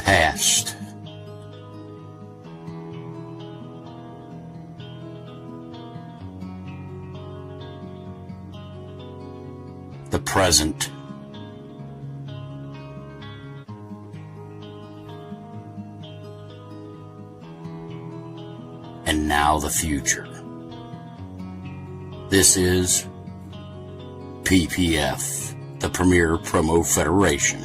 past. The present. And now the future. This is PPF, the Premier Promo Federation.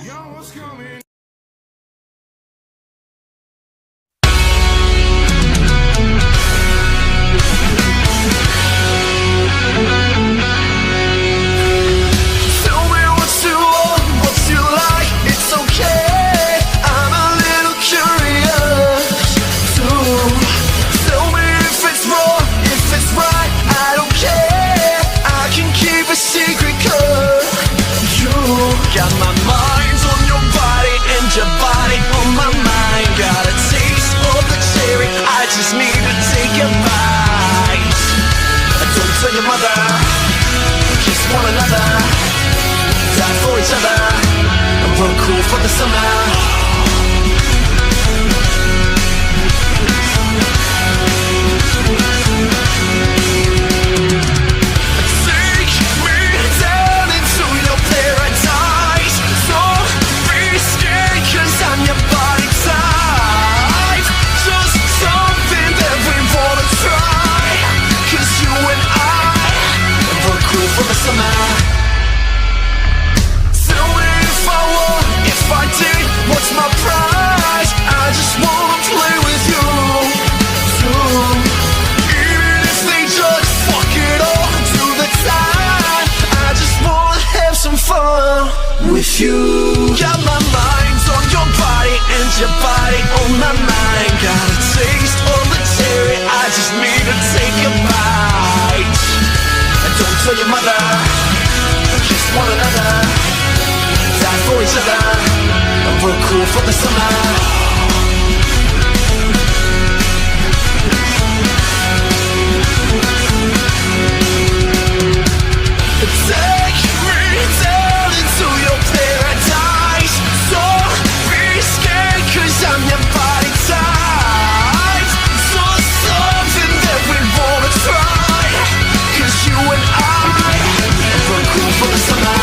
Got my mind on your body and your body on my mind. Got a taste of the cherry, I just need to take a bite. Don't tell your mother, kiss one another, die for each other, we're cool for the summer. With you, got my mind on your body and your body on my mind. Got a taste of the cherry, I just need to take a bite. And don't tell your mother, kiss one another, die for each other, and we're cool for the summer. Take me down into your paradise. So risky, cause I'm your body type. So something that we wanna try, cause you and I, we're cool for the summer.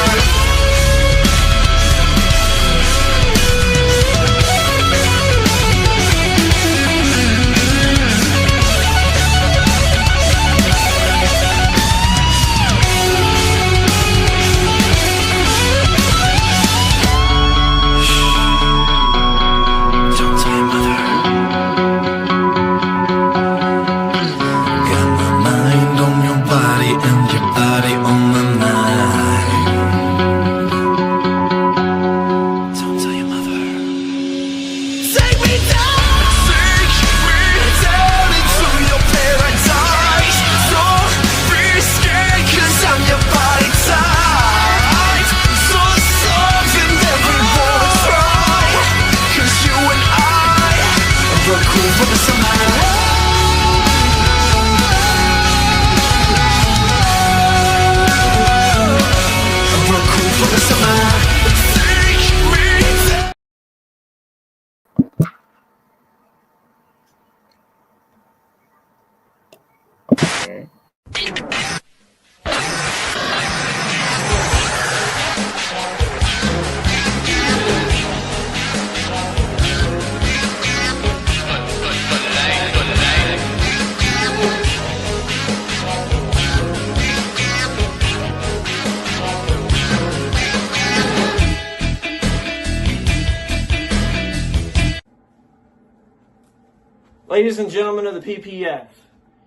Ladies and gentlemen of the PPF,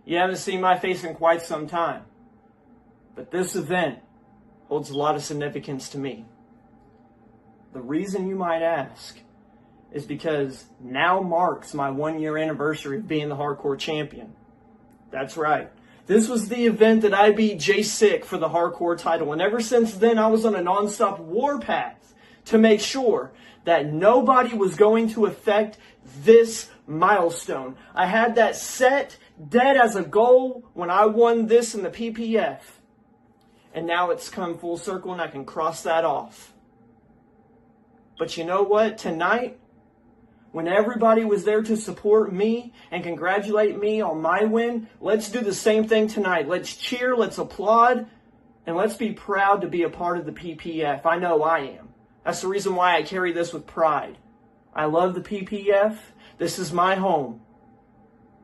you haven't seen my face in quite some time, but this event holds a lot of significance to me. The reason, you might ask, is because now marks my 1-year anniversary of being the hardcore champion. That's right. This was the event that I beat Jay Sick for the hardcore title, and ever since then I was on a non-stop warpath to make sure that nobody was going to affect this milestone. I had that set dead as a goal when I won this in the PPF. And now it's come full circle and I can cross that off. But you know what? Tonight, when everybody was there to support me and congratulate me on my win, let's do the same thing tonight. Let's cheer, let's applaud, and let's be proud to be a part of the PPF. I know I am. That's the reason why I carry this with pride. I love the PPF. This is my home.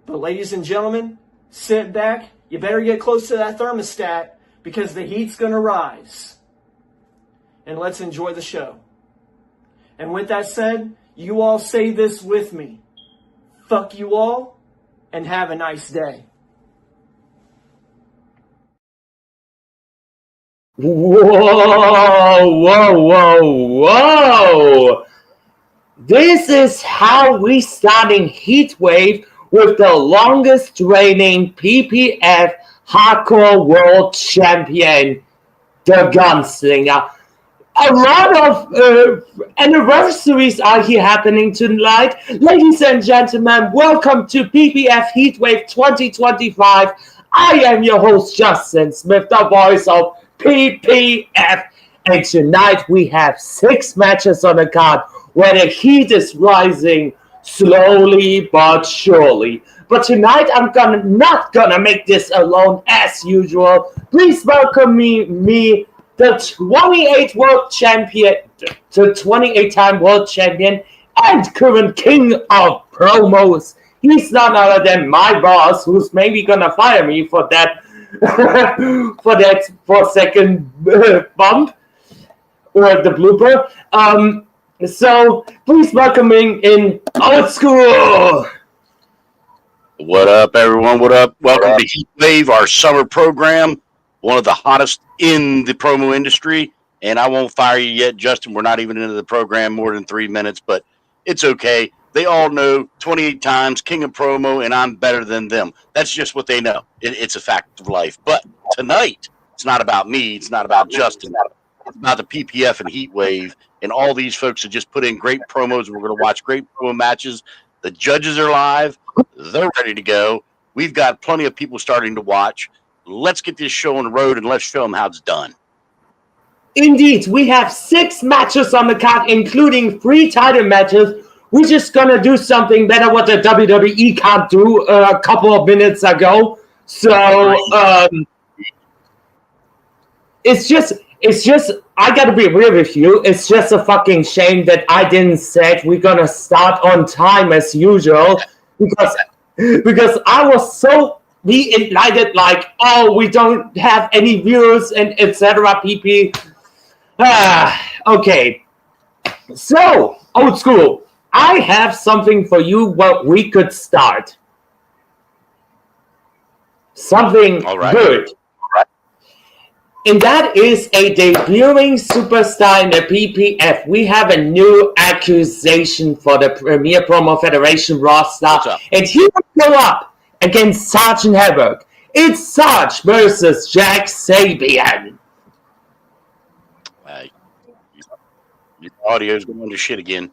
But ladies and gentlemen, sit back. You better get close to that thermostat because the heat's going to rise. And let's enjoy the show. And with that said, you all say this with me. Fuck you all, and have a nice day. Whoa. This is how we starting Heatwave with the longest reigning PPF Hardcore World Champion, the Gunslinger. A lot of anniversaries are here happening tonight. Ladies and gentlemen, welcome to PPF Heatwave 2025. I am your host, Justin Smith, the voice of PPF. And tonight we have 6 matches on the card where the heat is rising slowly but surely. But tonight I'm not gonna make this alone as usual. Please welcome me, the 28-time world champion and current king of promos. He's none other than my boss, who's maybe gonna fire me for that for that 4-second bump or the blooper. So please welcoming in Oldschool. What up, everyone? What up? Welcome to Heatwave, our summer program, one of the hottest in the promo industry. And I won't fire you yet, Justin. We're not even into the program more than 3 minutes, but it's okay. They all know 28 times king of promo, and I'm better than them. That's just what they know. It's a fact of life. But tonight, it's not about me. It's not about Justin. It's about the PPF and Heatwave, and all these folks that just put in great promos. We're going to watch great promo matches. The judges are live. They're ready to go. We've got plenty of people starting to watch. Let's get this show on the road, and let's show them how it's done. Indeed, we have 6 matches on the card, including 3 title matches. We're just gonna do something better what the WWE can't do a couple of minutes ago. So it's just I gotta be real with you. It's just a fucking shame that I didn't say we're gonna start on time as usual because I was so enlightened, like, oh, we don't have any viewers and etc. PP. Okay. So, Oldschool, I have something for you what we could start. Something good. And that is a debuting superstar in the PPF. We have a new accusation for the Premier Promo Federation roster. And he will go up against Sergeant Havoc. It's Sarge versus Jack Sabian. Your audio's going to shit again.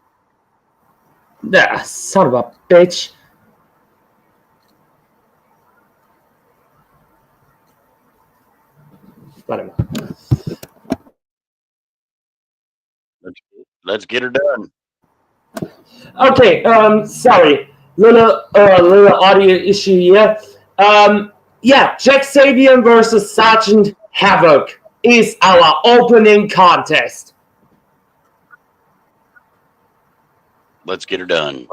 Son of a bitch. Whatever. Let's get her done. Okay, sorry. Little audio issue here. Jack Sabian versus Sergeant Havoc is our opening contest. Let's get her done.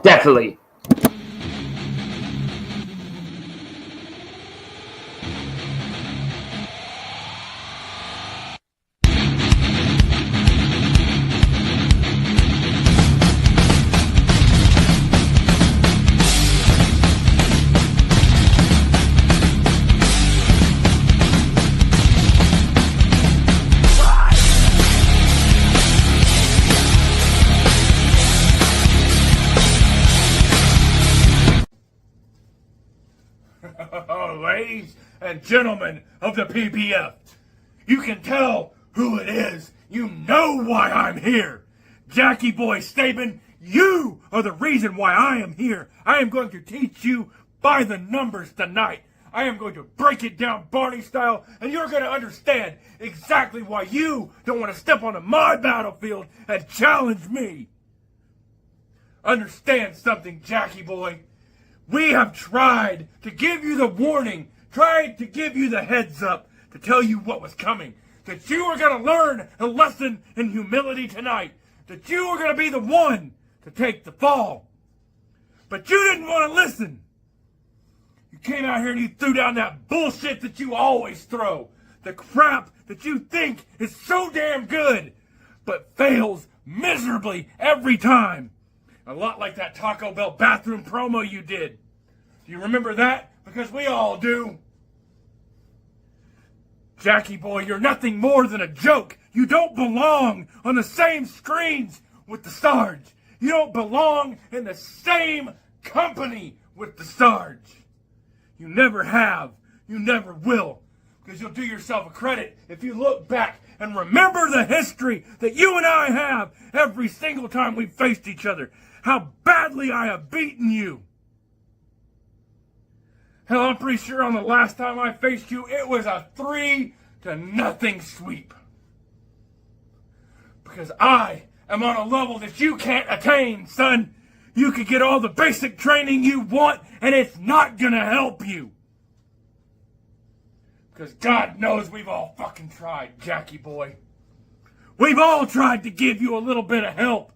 Definitely. Ladies and gentlemen of the PPF, you can tell who it is. You know why I'm here. Jackie Boy Staben, you are the reason why I am here. I am going to teach you by the numbers tonight. I am going to break it down Barney style, and you're going to understand exactly why you don't want to step onto my battlefield and challenge me. understand something, Jackie boy. We have tried to give you the warning, tried to give you the heads up, to tell you what was coming. That you were going to learn a lesson in humility tonight. That you were going to be the one to take the fall. But you didn't want to listen. You came out here and you threw down that bullshit that you always throw. The crap that you think is so damn good, but fails miserably every time. A lot like that Taco Bell bathroom promo you did. Do you remember that? Because we all do. Jackie boy, you're nothing more than a joke. You don't belong on the same screens with the Sarge. You don't belong in the same company with the Sarge. You never have. You never will. Because you'll do yourself a credit if you look back and remember the history that you and I have every single time we faced each other. How badly I have beaten you. Hell, I'm pretty sure on the last time I faced you, it was a 3-0 sweep. Because I am on a level that you can't attain, son. You could get all the basic training you want, and it's not gonna help you. Because God knows we've all fucking tried, Jackie boy. We've all tried to give you a little bit of help.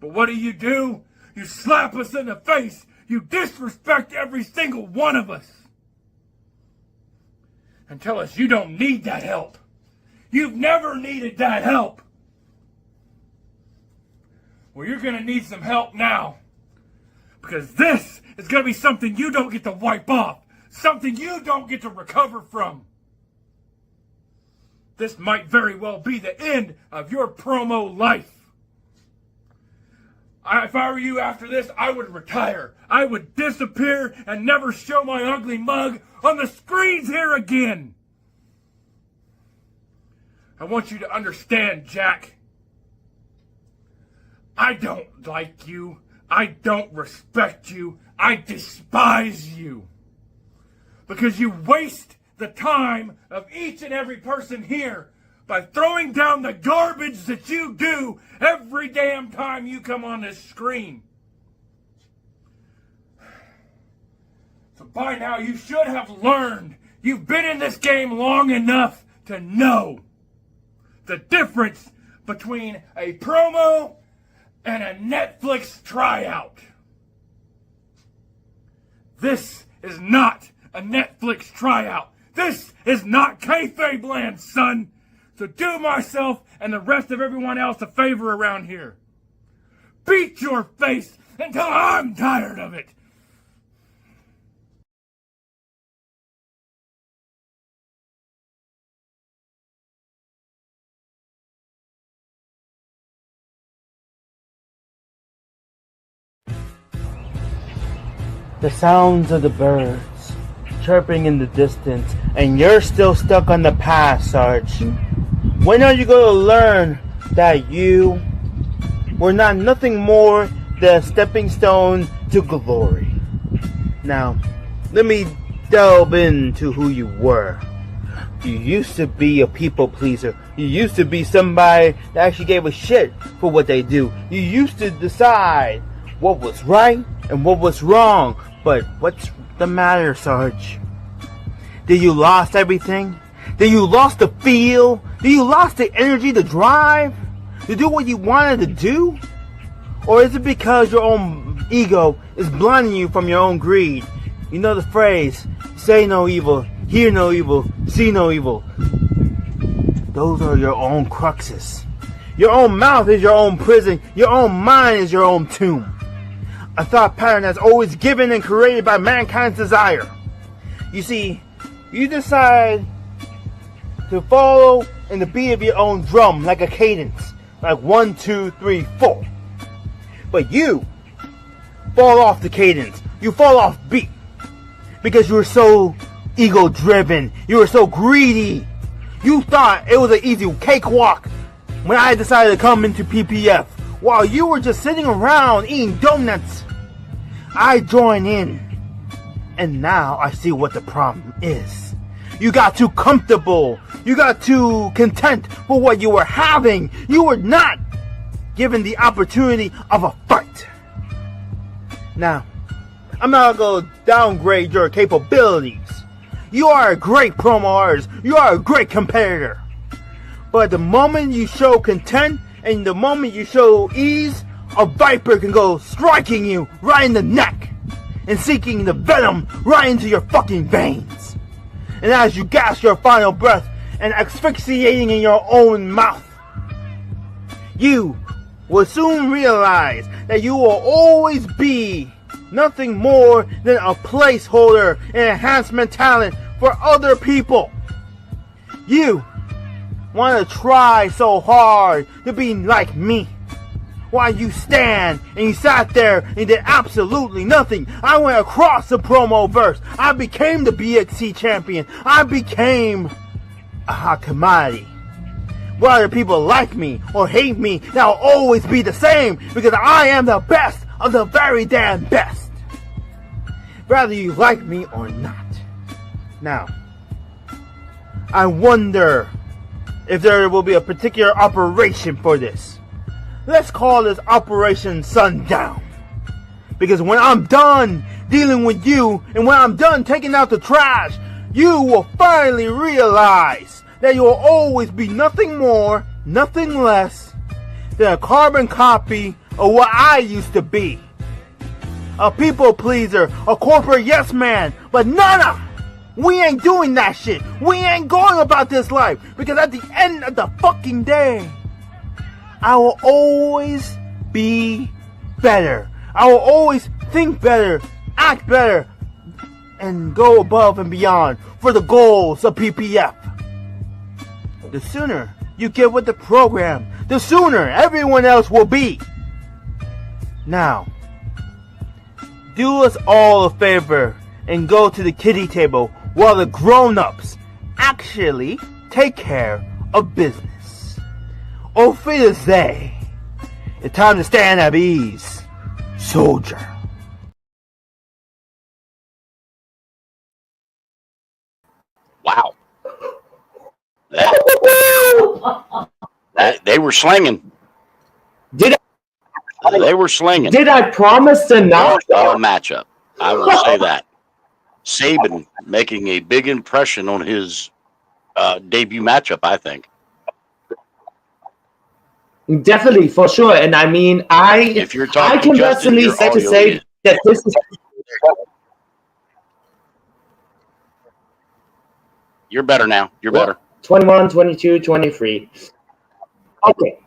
But what do? You slap us in the face. You disrespect every single one of us. And tell us you don't need that help. You've never needed that help. Well, you're going to need some help now. Because this is going to be something you don't get to wipe off. Something you don't get to recover from. This might very well be the end of your promo life. If I were you after this, I would retire. I would disappear and never show my ugly mug on the screens here again. I want you to understand, Jack. I don't like you. I don't respect you. I despise you. Because you waste the time of each and every person here by throwing down the garbage that you do every damn time you come on this screen. So by now you should have learned. You've been in this game long enough to know the difference between a promo and a Netflix tryout. This is not a Netflix tryout. This is not kayfabe land, son. So do myself and the rest of everyone else a favor around here. Beat your face until I'm tired of it. The sounds of the birds chirping in the distance, and you're still stuck on the past, Sarge. When are you going to learn that you were not nothing more than a stepping stone to glory? Now, let me delve into who you were. You used to be a people pleaser. You used to be somebody that actually gave a shit for what they do. You used to decide what was right and what was wrong. But what's the matter, Sarge? Did you lost everything? Did you lost the feel? Did you lost the energy, the drive to do what you wanted to do? Or is it because your own ego is blinding you from your own greed? You know the phrase, say no evil, hear no evil, see no evil. Those are your own cruxes. Your own mouth is your own prison. Your own mind is your own tomb. A thought pattern that's always given and created by mankind's desire. You see, you decide to follow in the beat of your own drum like a cadence, like 1, 2, 3, 4. But you fall off the cadence. You fall off beat because you were so ego-driven. You were so greedy. You thought it was an easy cakewalk when I decided to come into PPF. While you were just sitting around eating donuts, I joined in. And now I see what the problem is. You got too comfortable. You got too content for what you were having. You were not given the opportunity of a fight. Now, I'm not going to downgrade your capabilities. You are a great promo artist. You are a great competitor. But the moment you show content and the moment you show ease, a viper can go striking you right in the neck and seeking the venom right into your fucking veins. And as you gasp your final breath and asphyxiating in your own mouth, you will soon realize that you will always be nothing more than a placeholder and enhancement talent for other people. You want to try so hard to be like me, while you stand and you sat there and did absolutely nothing. I went across the promo verse. I became the BXC champion. I became a hot commodity. Whether people like me or hate me, that'll always be the same, because I am the best of the very damn best. Whether you like me or not. Now, I wonder if there will be a particular operation for this. Let's call this Operation Sundown. Because when I'm done dealing with you, and when I'm done taking out the trash, you will finally realize that you will always be nothing more, nothing less than a carbon copy of what I used to be. A people pleaser, a corporate yes man, but none. We ain't doing that shit. We ain't going about this life, because at the end of the fucking day, I will always be better. I will always think better, act better, and go above and beyond for the goals of PPF. The sooner you get with the program, the sooner everyone else will be. Now, do us all a favor and go to the kiddie table while the grown-ups actually take care of business. Auf Wiedersehen. It's time to stand at ease, soldier. Wow. They were slinging. Did They were slinging. Did I promise to not? Matchup. I will say that. Saban making a big impression on his debut matchup, I think. Definitely, for sure. And I mean, If you're talking, I can Justin, personally your say to audio say is- that this is. You're better now. You're better. 21, 22, 23. Okay.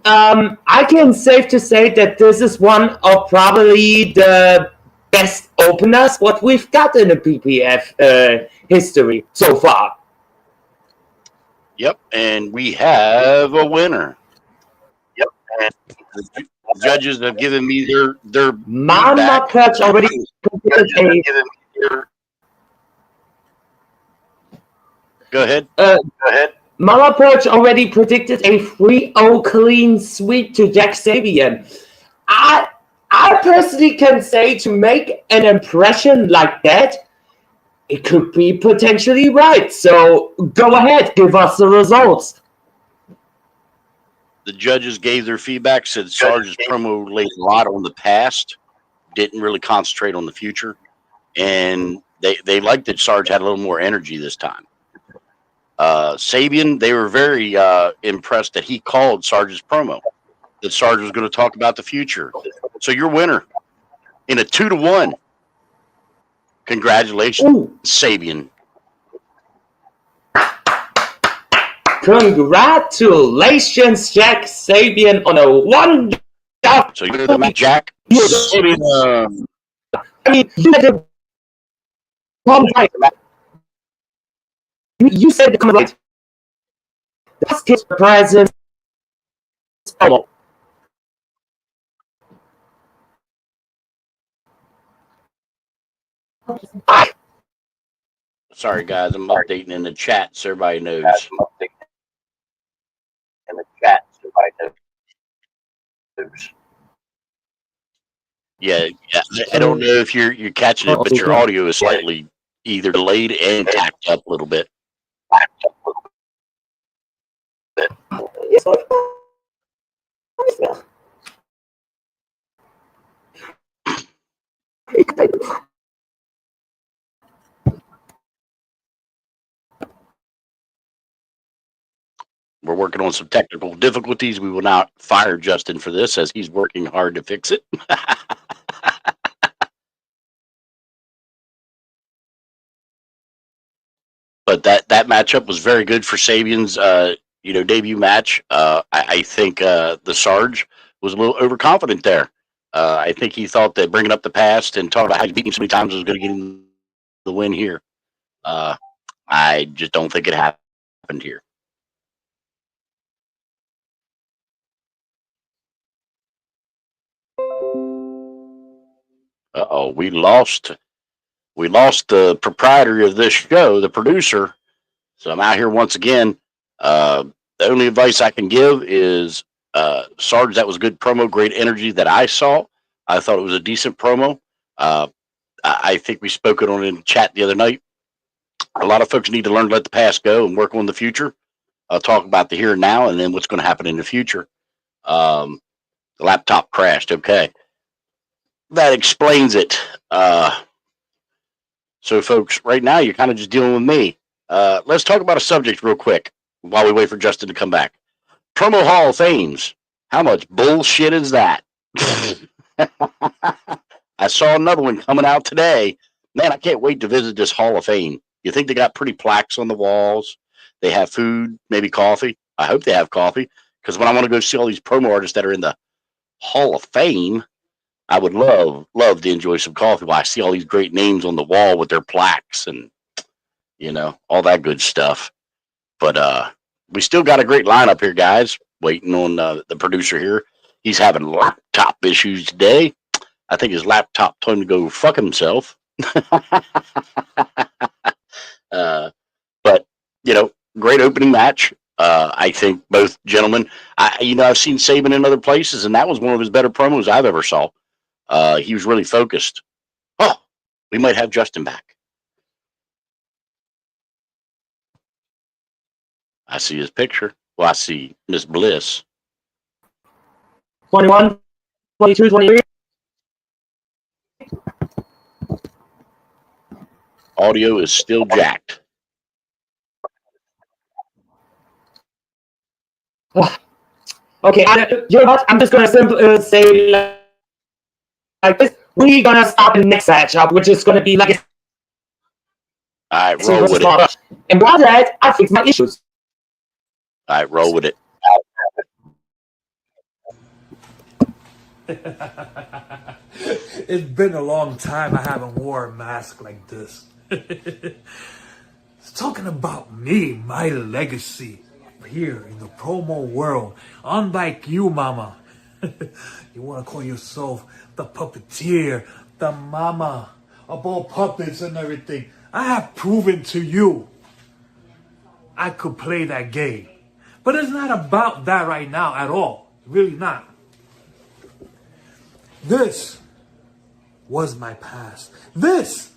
I can safe to say that this is one of probably the best openers what we've got in the PPF history so far. Yep, and we have a winner. Yep, and the judges have given me their Mama feedback. Perch already completed Go ahead. Go ahead. Mama Perch already predicted a 3-0 clean sweep to Jack Sabian. I personally can say to make an impression like that, it could be potentially right. So go ahead, give us the results. The judges gave their feedback, said Sarge's promo laid a lot on the past, didn't really concentrate on the future, and they liked that Sarge had a little more energy this time. Sabian, they were very impressed that he called Sarge's promo, that Sarge was going to talk about the future. So your winner in a 2-1. Congratulations, Ooh. Sabian. Congratulations, Jack Sabian, on a wonderful. So you're the Jack. Sabian, I mean, you had the problem right. You said the comment right. The past his presence. sorry, guys, I'm updating in the chat so everybody knows. Yeah. I don't know if you're catching it, but your audio is slightly either delayed and tacked up a little bit. We're working on some technical difficulties. We will not fire Justin for this as he's working hard to fix it. But that matchup was very good for Sabian's debut match. I think the Sarge was a little overconfident there. I think he thought that bringing up the past and talking about how he's beaten him so many times was going to get him the win here. I just don't think it happened here. Uh-oh, we lost the proprietor of this show, the producer. So I'm out here once again. The only advice I can give is, Sarge, that was good promo, great energy that I saw. I thought it was a decent promo. I think we spoke it on in chat the other night. A lot of folks need to learn to let the past go and work on the future. I'll talk about the here and now and then what's going to happen in the future. The laptop crashed. Okay. That explains it. So, folks, right now you're kind of just dealing with me. Let's talk about a subject real quick while we wait for Justin to come back. Promo Hall of Fames. How much bullshit is that? I saw another one coming out today. Man, I can't wait to visit this Hall of Fame. You think they got pretty plaques on the walls? They have food, maybe coffee. I hope they have coffee, because when I want to go see all these promo artists that are in the Hall of Fame, I would love to enjoy some coffee while I see all these great names on the wall with their plaques and, all that good stuff. But we still got a great lineup here, guys. Waiting on the producer here. He's having laptop issues today. I think his laptop told him to go fuck himself. But, great opening match. I think both gentlemen, I've seen Saban in other places, and that was one of his better promos I've ever saw. He was really focused. Oh, we might have Justin back. I see his picture. Well, I see Miss Bliss. 21, 22, 23. Audio is still jacked. Okay, I'm just gonna simply say like this. We're gonna start the next matchup, which is gonna be like. All right, roll with it. And by that, I fix my issues. All right, roll with it. It's been a long time I haven't worn a mask like this. It's talking about me, my legacy here in the promo world. Unlike you, mama. You want to call yourself the puppeteer, the mama of all puppets and everything. I have proven to you I could play that game. But it's not about that right now at all. Really not. This was my past. This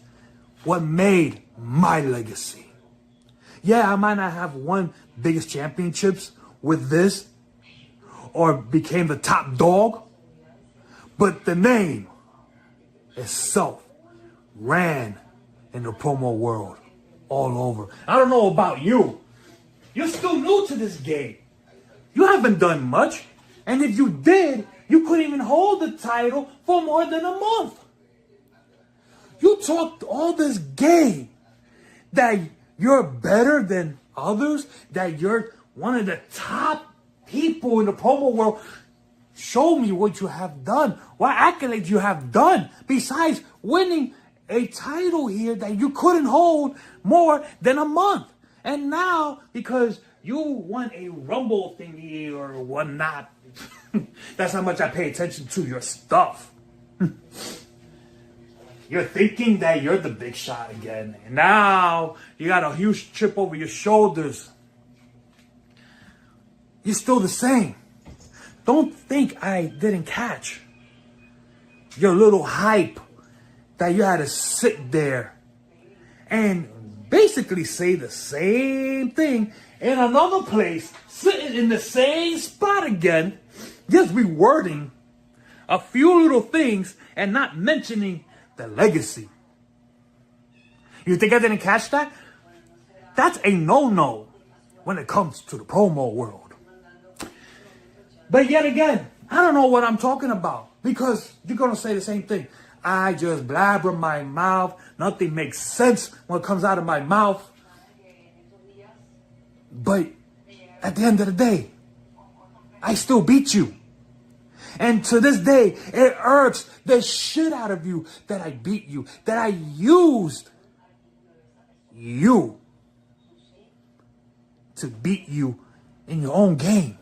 what made my legacy. Yeah, I might not have won biggest championships with this or became the top dog, but the name itself ran in the promo world all over. I don't know about you. You're still new to this game. You haven't done much. And if you did, you couldn't even hold the title for more than a month. You talked all this game that you're better than others, that you're one of the top people in the promo world. Show me what you have done. What accolades you have done besides winning a title here that you couldn't hold more than a month. And now, because you won a Rumble thingy or whatnot, that's how much I pay attention to your stuff. You're thinking that you're the big shot again. And now you got a huge chip over your shoulders. You're still the same. Don't think I didn't catch your little hype that you had to sit there and basically say the same thing in another place, sitting in the same spot again, just rewording a few little things and not mentioning the legacy. You think I didn't catch that? That's a no-no when it comes to the promo world. But yet again, I don't know what I'm talking about, because you're going to say the same thing. I just blabber my mouth. Nothing makes sense when it comes out of my mouth. But at the end of the day, I still beat you. And to this day, it irks the shit out of you that I beat you, that I used you to beat you in your own game.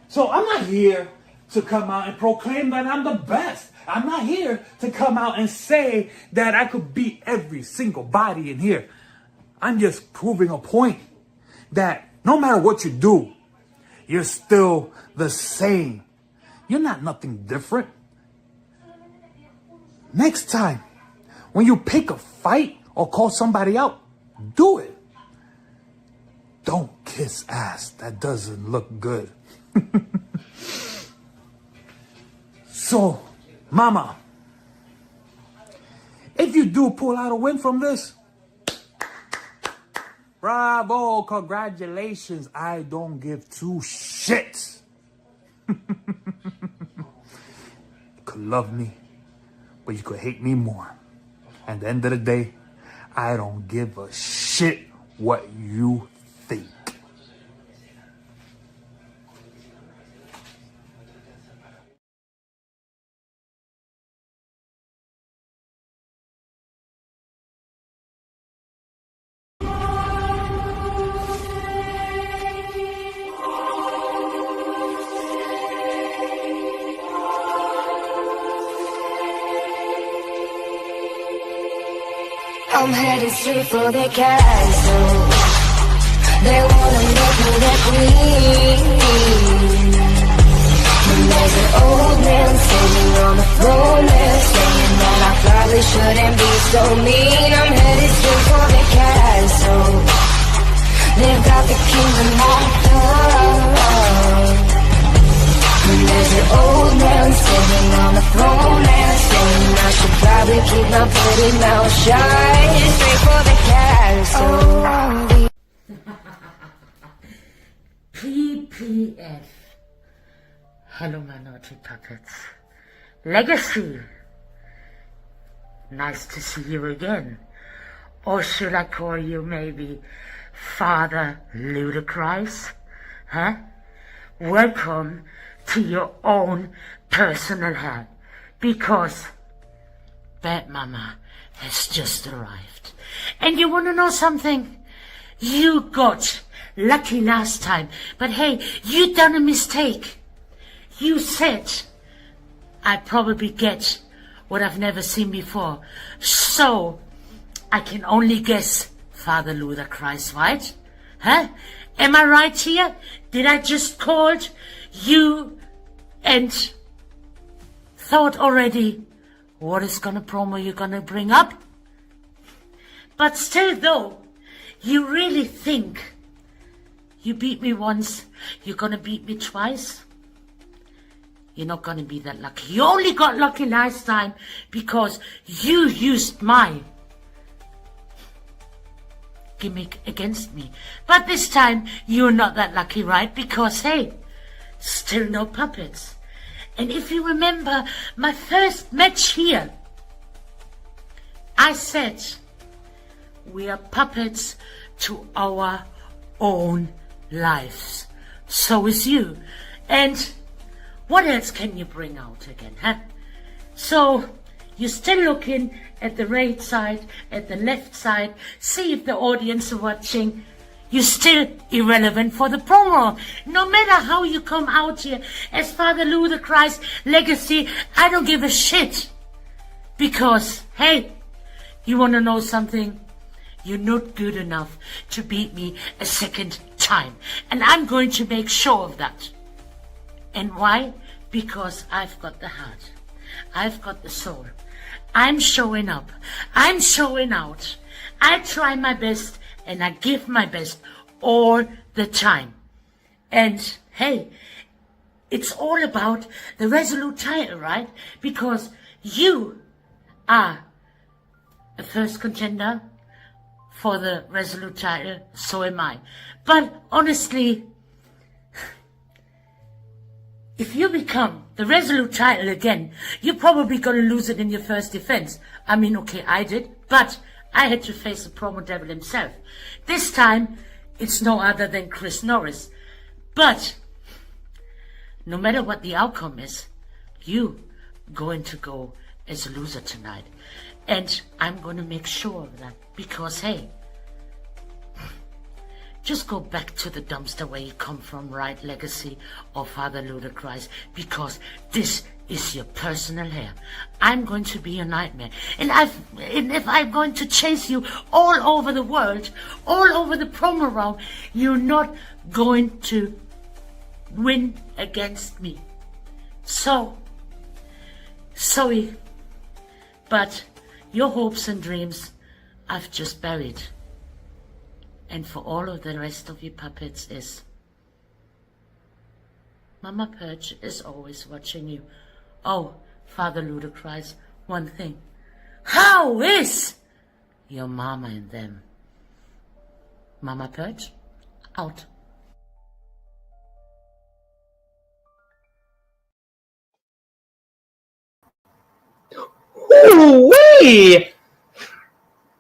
So I'm not here to come out and proclaim that I'm the best. I'm not here to come out and say that I could beat every single body in here. I'm just proving a point that no matter what you do, you're still the same. You're not nothing different. Next time, when you pick a fight or call somebody out, do it. Don't kiss ass. That doesn't look good. So, Mama, if you do pull out a win from this, bravo, congratulations. I don't give two shits. You could love me, but you could hate me more. At the end of the day, I don't give a shit what you think. I'm headed straight for the castle. They wanna make me their queen. And there's an old man sitting on the throne there, saying that I probably shouldn't be so mean. I'm headed straight for the castle. They've got the kingdom locked up. And there's an old man sitting on the throne and saying I should probably keep my pretty mouth shut. Straight for the castle. PPF. Hello, my naughty puppets. Legacy. Nice to see you again. Or should I call you maybe Father Ludacris? Huh? Welcome to your own personal hell, because Bad Mama has just arrived. And you want to know something? You got lucky last time, but hey, you done a mistake. You said I'd probably get what I've never seen before, so I can only guess Father Ludacris, right? Huh? Am I right here? Did I just call you and thought already what is gonna promo you're gonna bring up? But still though, you really think you beat me once, you're gonna beat me twice? You're not gonna be that lucky. You only got lucky last time because you used my gimmick against me. But this time you're not that lucky, right? Because hey, still no puppets. And if you remember my first match here, I said we are puppets to our own lives. So is you. And what else can you bring out again, huh? So you're still looking at the right side, at the left side, see if the audience are watching. You're still irrelevant for the promo. No matter how you come out here as Father Ludacris Legacy, I don't give a shit. Because, hey, you want to know something? You're not good enough to beat me a second time. And I'm going to make sure of that. And why? Because I've got the heart. I've got the soul. I'm showing up. I'm showing out. I try my best and I give my best all the time. And hey, it's all about the Resolute title, right? Because you are a first contender for the Resolute title, so am I. But honestly, if you become the Resolute title again, you're probably going to lose it in your first defense. I mean, okay, I did, but I had to face the promo devil himself. This time, it's no other than Chris Norris. But no matter what the outcome is, you going to go as a loser tonight. And I'm going to make sure of that. Because, hey, just go back to the dumpster where you come from, right, Legacy or Father Ludacris, because this is your personal hair. I'm going to be a nightmare. And if I'm going to chase you all over the world, all over the promo round, you're not going to win against me. So, sorry, but your hopes and dreams I've just buried. And for all of the rest of you puppets is Mama Perch is always watching you. Oh, Father Ludacris, one thing. How is your mama and them? Mama Perch, out. Ooh-wee!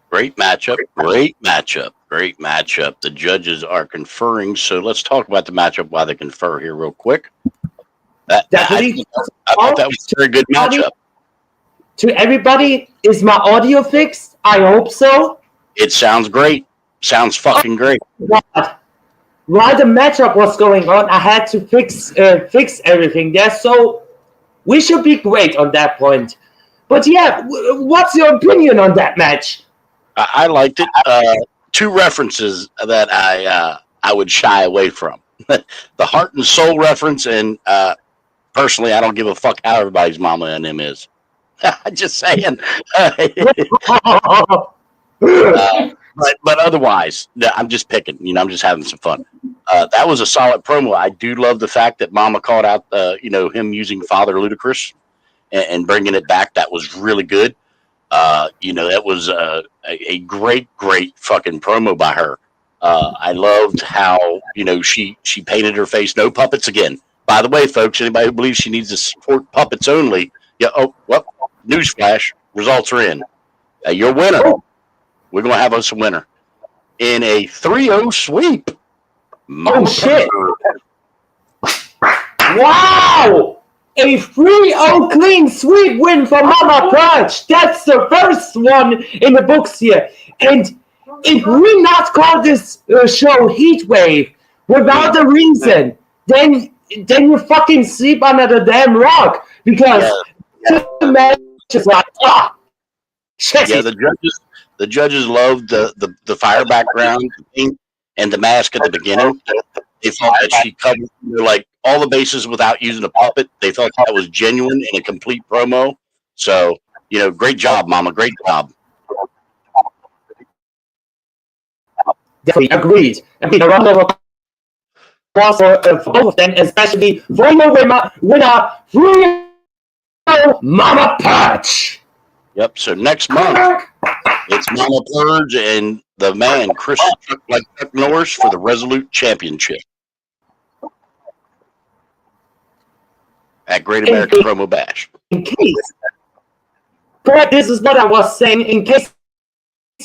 Great matchup. Great matchup. Great matchup. The judges are conferring, so let's talk about the matchup while they confer here real quick. I thought that was a very good matchup. To everybody, is my audio fixed? I hope so. It sounds great. Sounds fucking great. But while the matchup was going on, I had to fix everything there, so we should be great on that point. But yeah, what's your opinion on that match? I liked it. Two references that I would shy away from: the heart and soul reference, and personally, I don't give a fuck how everybody's mama and them is. Just saying. But otherwise, I'm just picking. I'm just having some fun. That was a solid promo. I do love the fact that Mama called out, him using Father Ludacris and bringing it back. That was really good. That was a great fucking promo by her. I loved how, she painted her face. No puppets again. By the way, folks, anybody who believes she needs to support puppets only, newsflash, results are in. You're a winner. We're going to have us a winner. In a 3-0 sweep. Oh, shit. Wow! A 3-0 clean sweep win for Mama Perch. That's the first one in the books here. And if we not call this show Heatwave without a reason, then you fucking sleep under the damn rock. Because the match is like, shit. Yeah, the judges loved the fire background and the mask at the beginning. They thought that she covered all the bases without using a puppet. They felt that was genuine and a complete promo. So, great job, Mama. Great job. Definitely agreed. I mean, a round of applause for both of them, especially for your winner, 3-0 Mama Perch. Yep. So next month, it's Mama Purge and the man, Chris Chuck Norris, for the Resolute Championship at Great American Promo Bash. In case, correct, this is what I was saying. In case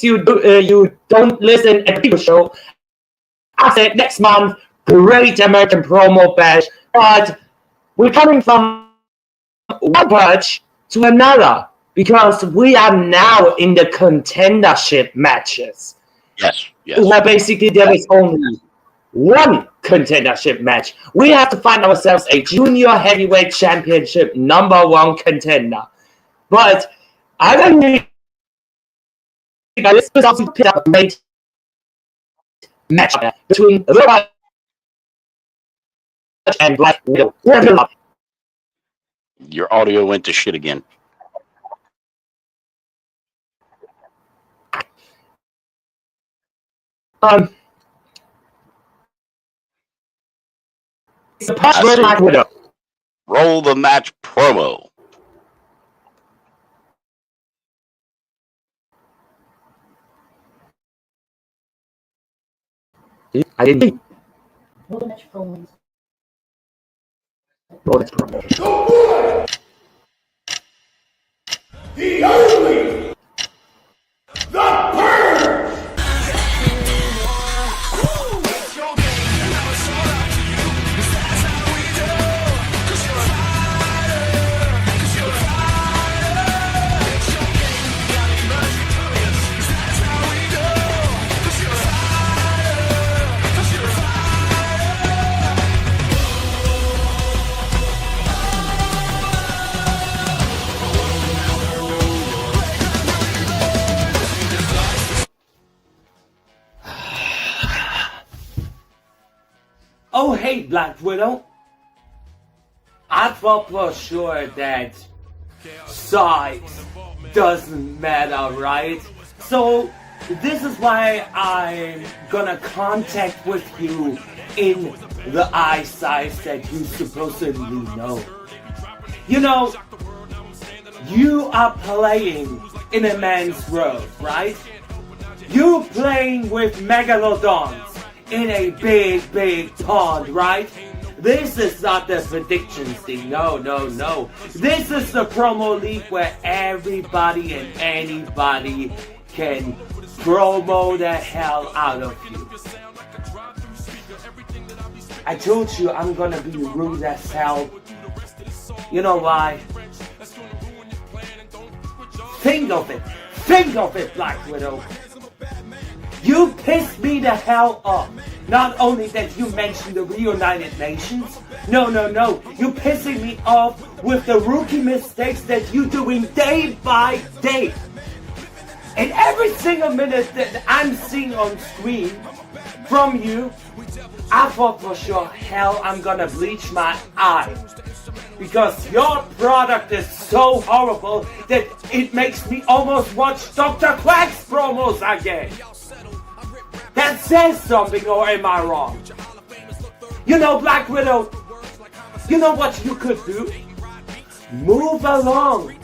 you don't listen at the show, I said next month, Great American Promo Bash, but we're coming from one Purge to another. Because we are now in the contendership matches. Yes. Where basically there is only one contendership match. We have to find ourselves a junior heavyweight championship #1 contender. But I don't think this was also pick up a great match between Robert and Black Widow. Your audio went to shit again. It's a Black Widow. Roll the match promo. I didn't. Roll the match promo. Roll the match promo. The only, the Purge! Oh, hey, Black Widow. I thought for sure that size doesn't matter, right? So, this is why I'm gonna contact with you in the eye size that you supposedly know. You know, you are playing in a man's world, right? You're playing with megalodons in a big pond, right? This is not the predictions thing, no. This is the promo league where everybody and anybody can promo the hell out of you. I told you I'm gonna be rude as hell. You know why? Think of it, Black Widow. You pissed me the hell off. Not only that you mentioned the Reunited Nations. No. You're pissing me off with the rookie mistakes that you're doing day by day. And every single minute that I'm seeing on screen from you, I thought for sure, hell, I'm gonna bleach my eye. Because your product is so horrible that it makes me almost watch Dr. Quack's promos again. That says something, or am I wrong? You know, Black Widow, you know what you could do? Move along.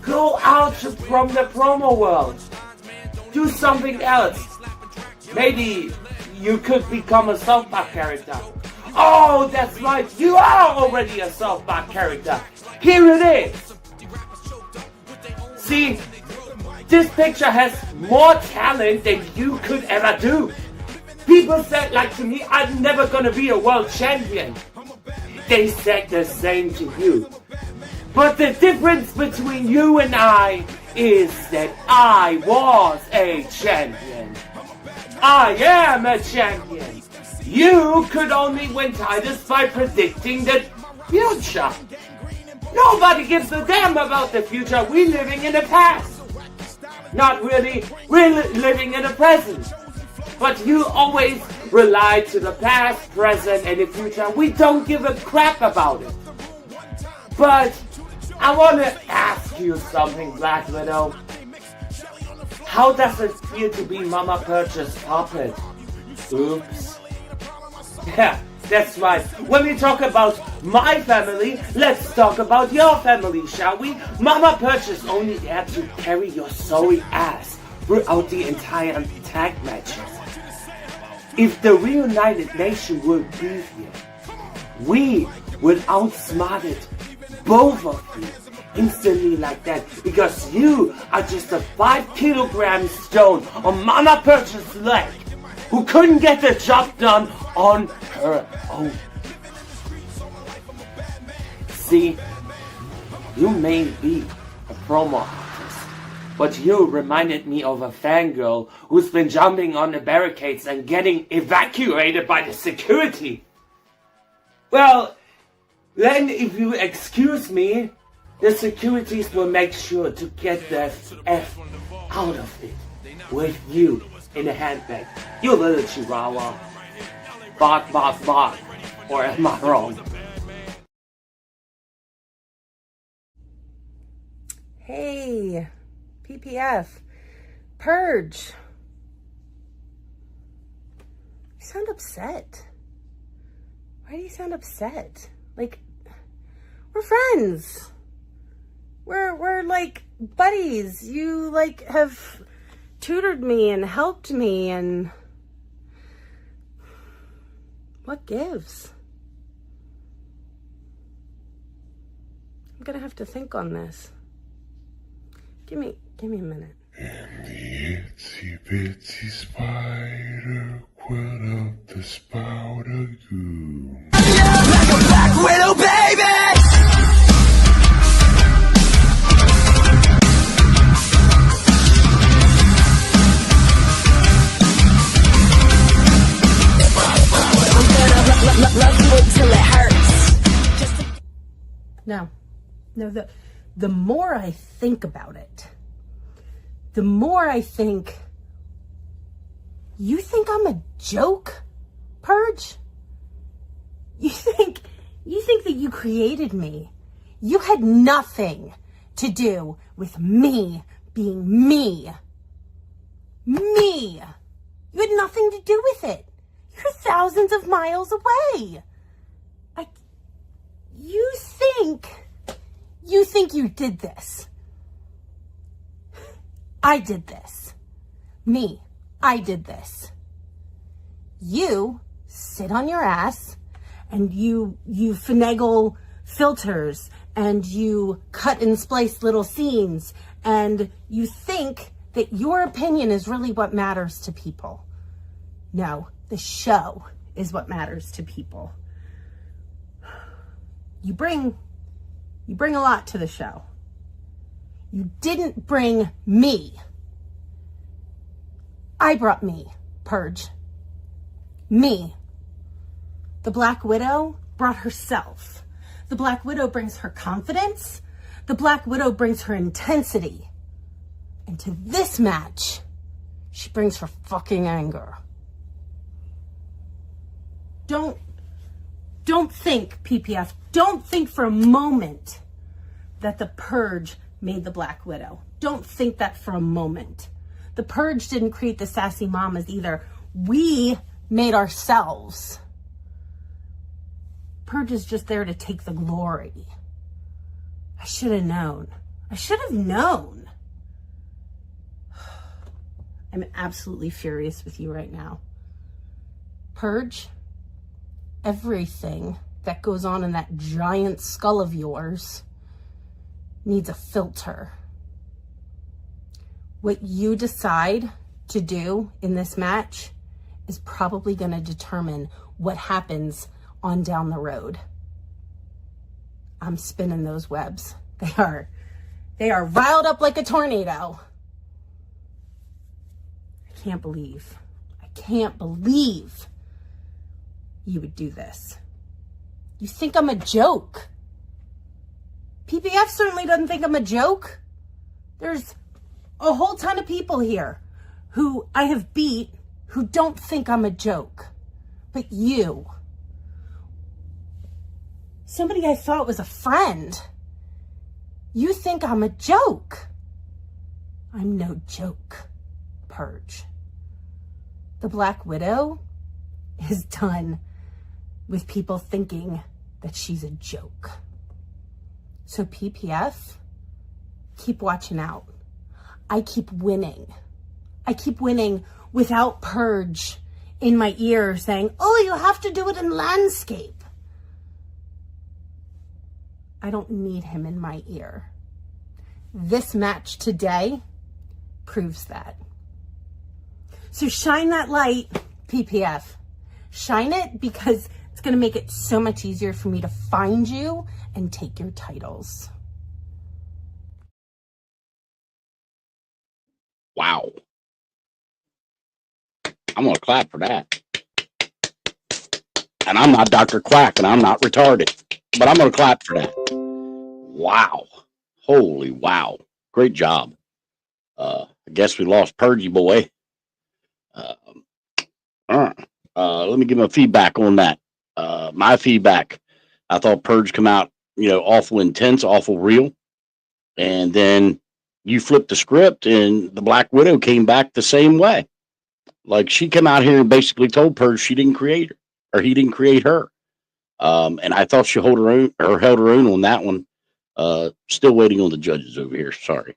Go out from the promo world. Do something else. Maybe you could become a South Park character. Oh, that's right. You are already a South Park character. Here it is. See? This picture has more talent than you could ever do. People said like to me, I'm never gonna be a world champion. They said the same to you. But the difference between you and I is that I was a champion. I am a champion. You could only win titles by predicting the future. Nobody gives a damn about the future. We're living in the past. Not really, we're living in the present. But you always rely to the past, present, and the future. We don't give a crap about it. But I want to ask you something, Black Widow. How does it feel to be Mama Purchase puppet? Oops. Yeah, that's right. When we talk about my family, let's talk about your family, shall we? Mama Purchase only had to carry your sorry ass throughout the entire tag matches. If the Reunited Nation would be here, we would outsmart it, both of you, instantly like that, because you are just a 5-kilogram stone on Mama Purchase's leg, who couldn't get the job done on her own. See, you may be a promo artist, but you reminded me of a fangirl who's been jumping on the barricades and getting evacuated by the security. Well, then if you excuse me, the securities will make sure to get the F out of it with you in a handbag. You little chihuahua. Bark, bark, bark. Or am I wrong? Hey, PPF. Purge. You sound upset. Why do you sound upset? Like, We're friends. We're like buddies. You like have tutored me and helped me, and what gives? I'm gonna have to think on this. Give me a minute. And the itsy bitsy spider quilt up the spout of goo. Like a black widow, baby. Love you until it hurts. No, the more I think about it, the more I think, you think I'm a joke, Purge? You think that you created me. You had nothing to do with me being me. Me. You had nothing to do with it. You're thousands of miles away. You think you did this. I did this. Me. I did this. You sit on your ass and you finagle filters and you cut and splice little scenes and you think that your opinion is really what matters to people. No, the show is what matters to people. You bring a lot to the show. You didn't bring me. I brought me, Purge. Me. The Black Widow brought herself. The Black Widow brings her confidence. The Black Widow brings her intensity. And to this match, she brings her fucking anger. Don't think, PPF, don't think for a moment that the Purge made the Black Widow. Don't think that for a moment. The Purge didn't create the sassy mamas either. We made ourselves. Purge is just there to take the glory. I should have known. I should have known. I'm absolutely furious with you right now. Purge, everything that goes on in that giant skull of yours needs a filter. What you decide to do in this match is probably going to determine what happens on down the road. I'm spinning those webs. They are riled up like a tornado. I can't believe you would do this. You think I'm a joke. PPF certainly doesn't think I'm a joke. There's a whole ton of people here who I have beat who don't think I'm a joke. But you, somebody I thought was a friend, you think I'm a joke. I'm no joke, Purge. The Black Widow is done with people thinking that she's a joke. So PPF, keep watching out. I keep winning. I keep winning without Purge in my ear saying, oh, you have to do it in landscape. I don't need him in my ear. This match today proves that. So shine that light, PPF. Shine it, because it's going to make it so much easier for me to find you and take your titles. Wow. I'm going to clap for that. And I'm not Dr. Quack, and I'm not retarded, but I'm going to clap for that. Wow. Holy wow. Great job. I guess we lost Purgy boy. Let me give my feedback on that. My feedback, I thought Purge come out, awful intense, awful real. And then you flipped the script and the Black Widow came back the same way. Like, she came out here and basically told Purge she didn't create her, or he didn't create her. And I thought she held her own on that one. Still waiting on the judges over here. Sorry,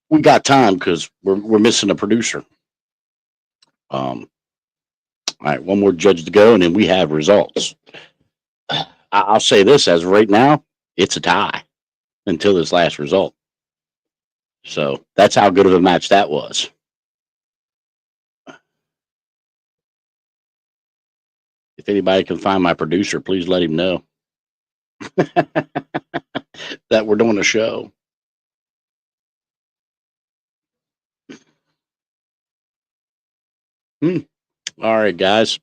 we got time because we're missing a producer. All right, one more judge to go, and then we have results. I'll say this: as of right now, it's a tie until this last result. So that's how good of a match that was. If anybody can find my producer, please let him know that we're doing a show. All right, guys.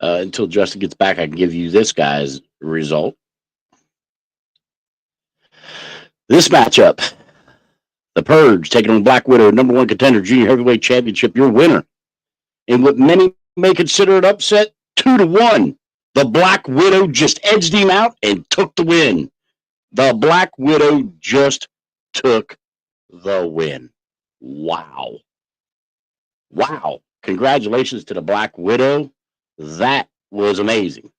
Until Justin gets back, I can give you this guy's result. This matchup, the Purge taking on Black Widow, number one contender, junior heavyweight championship. Your winner, in what many may consider an upset, 2-1. The Black Widow just edged him out and took the win. The Black Widow just took the win. Wow. Wow. Congratulations to the Black Widow. That was amazing.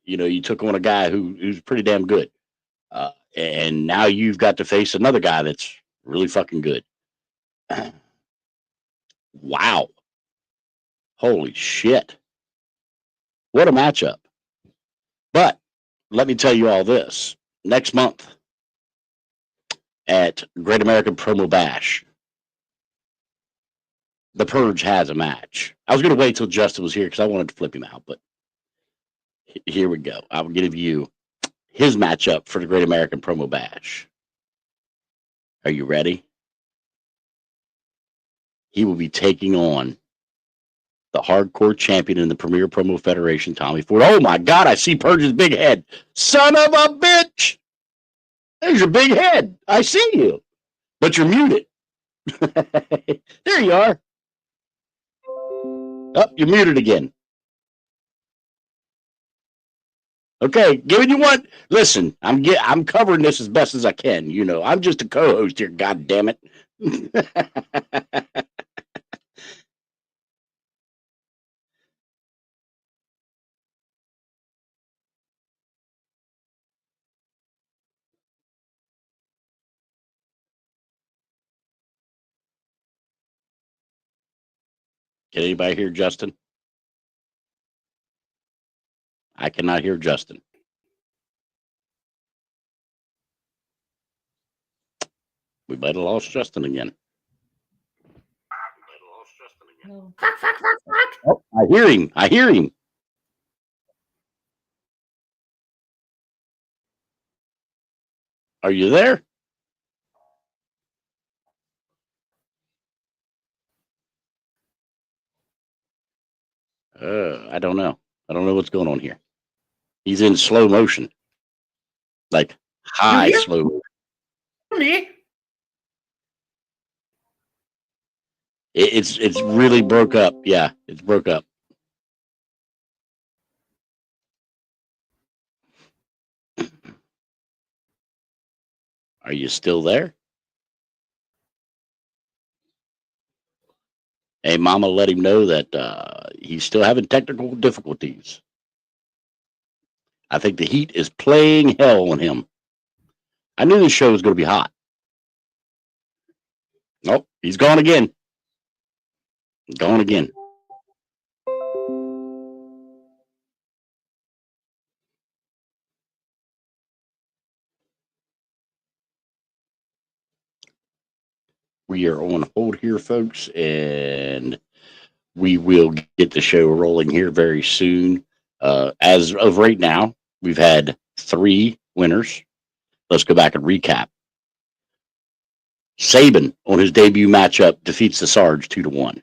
You took on a guy who's pretty damn good. And now you've got to face another guy that's really fucking good. Wow. Holy shit. What a matchup. But let me tell you all this. Next month at Great American Promo Bash, the Purge has a match. I was going to wait till Justin was here because I wanted to flip him out, but here we go. I will give you his matchup for the Great American Promo Bash. Are you ready? He will be taking on the hardcore champion in the Premier Promo Federation, Tommy Ford. Oh my God, I see Purge's big head. Son of a bitch! There's your big head. I see you. But you're muted. There you are. Oh, you're muted again. Okay, giving you one. Listen, I'm covering this as best as I can. I'm just a co-host here. God damn it. Can anybody hear Justin? I cannot hear Justin. We might have lost Justin again. Fuck, fuck, fuck, fuck. Oh, I hear him. Are you there? I don't know. I don't know what's going on here. He's in slow motion. Like high slow motion. Me? It's really broke up. Yeah, it's broke up. Are you still there? Hey, Mama, let him know that he's still having technical difficulties. I think the heat is playing hell on him. I knew this show was going to be hot. Nope, he's gone again. Gone again. We are on hold here, folks, and we will get the show rolling here very soon. As of right now, we've had 3 winners. Let's go back and recap. Saban, on his debut matchup, defeats the Sarge 2-1.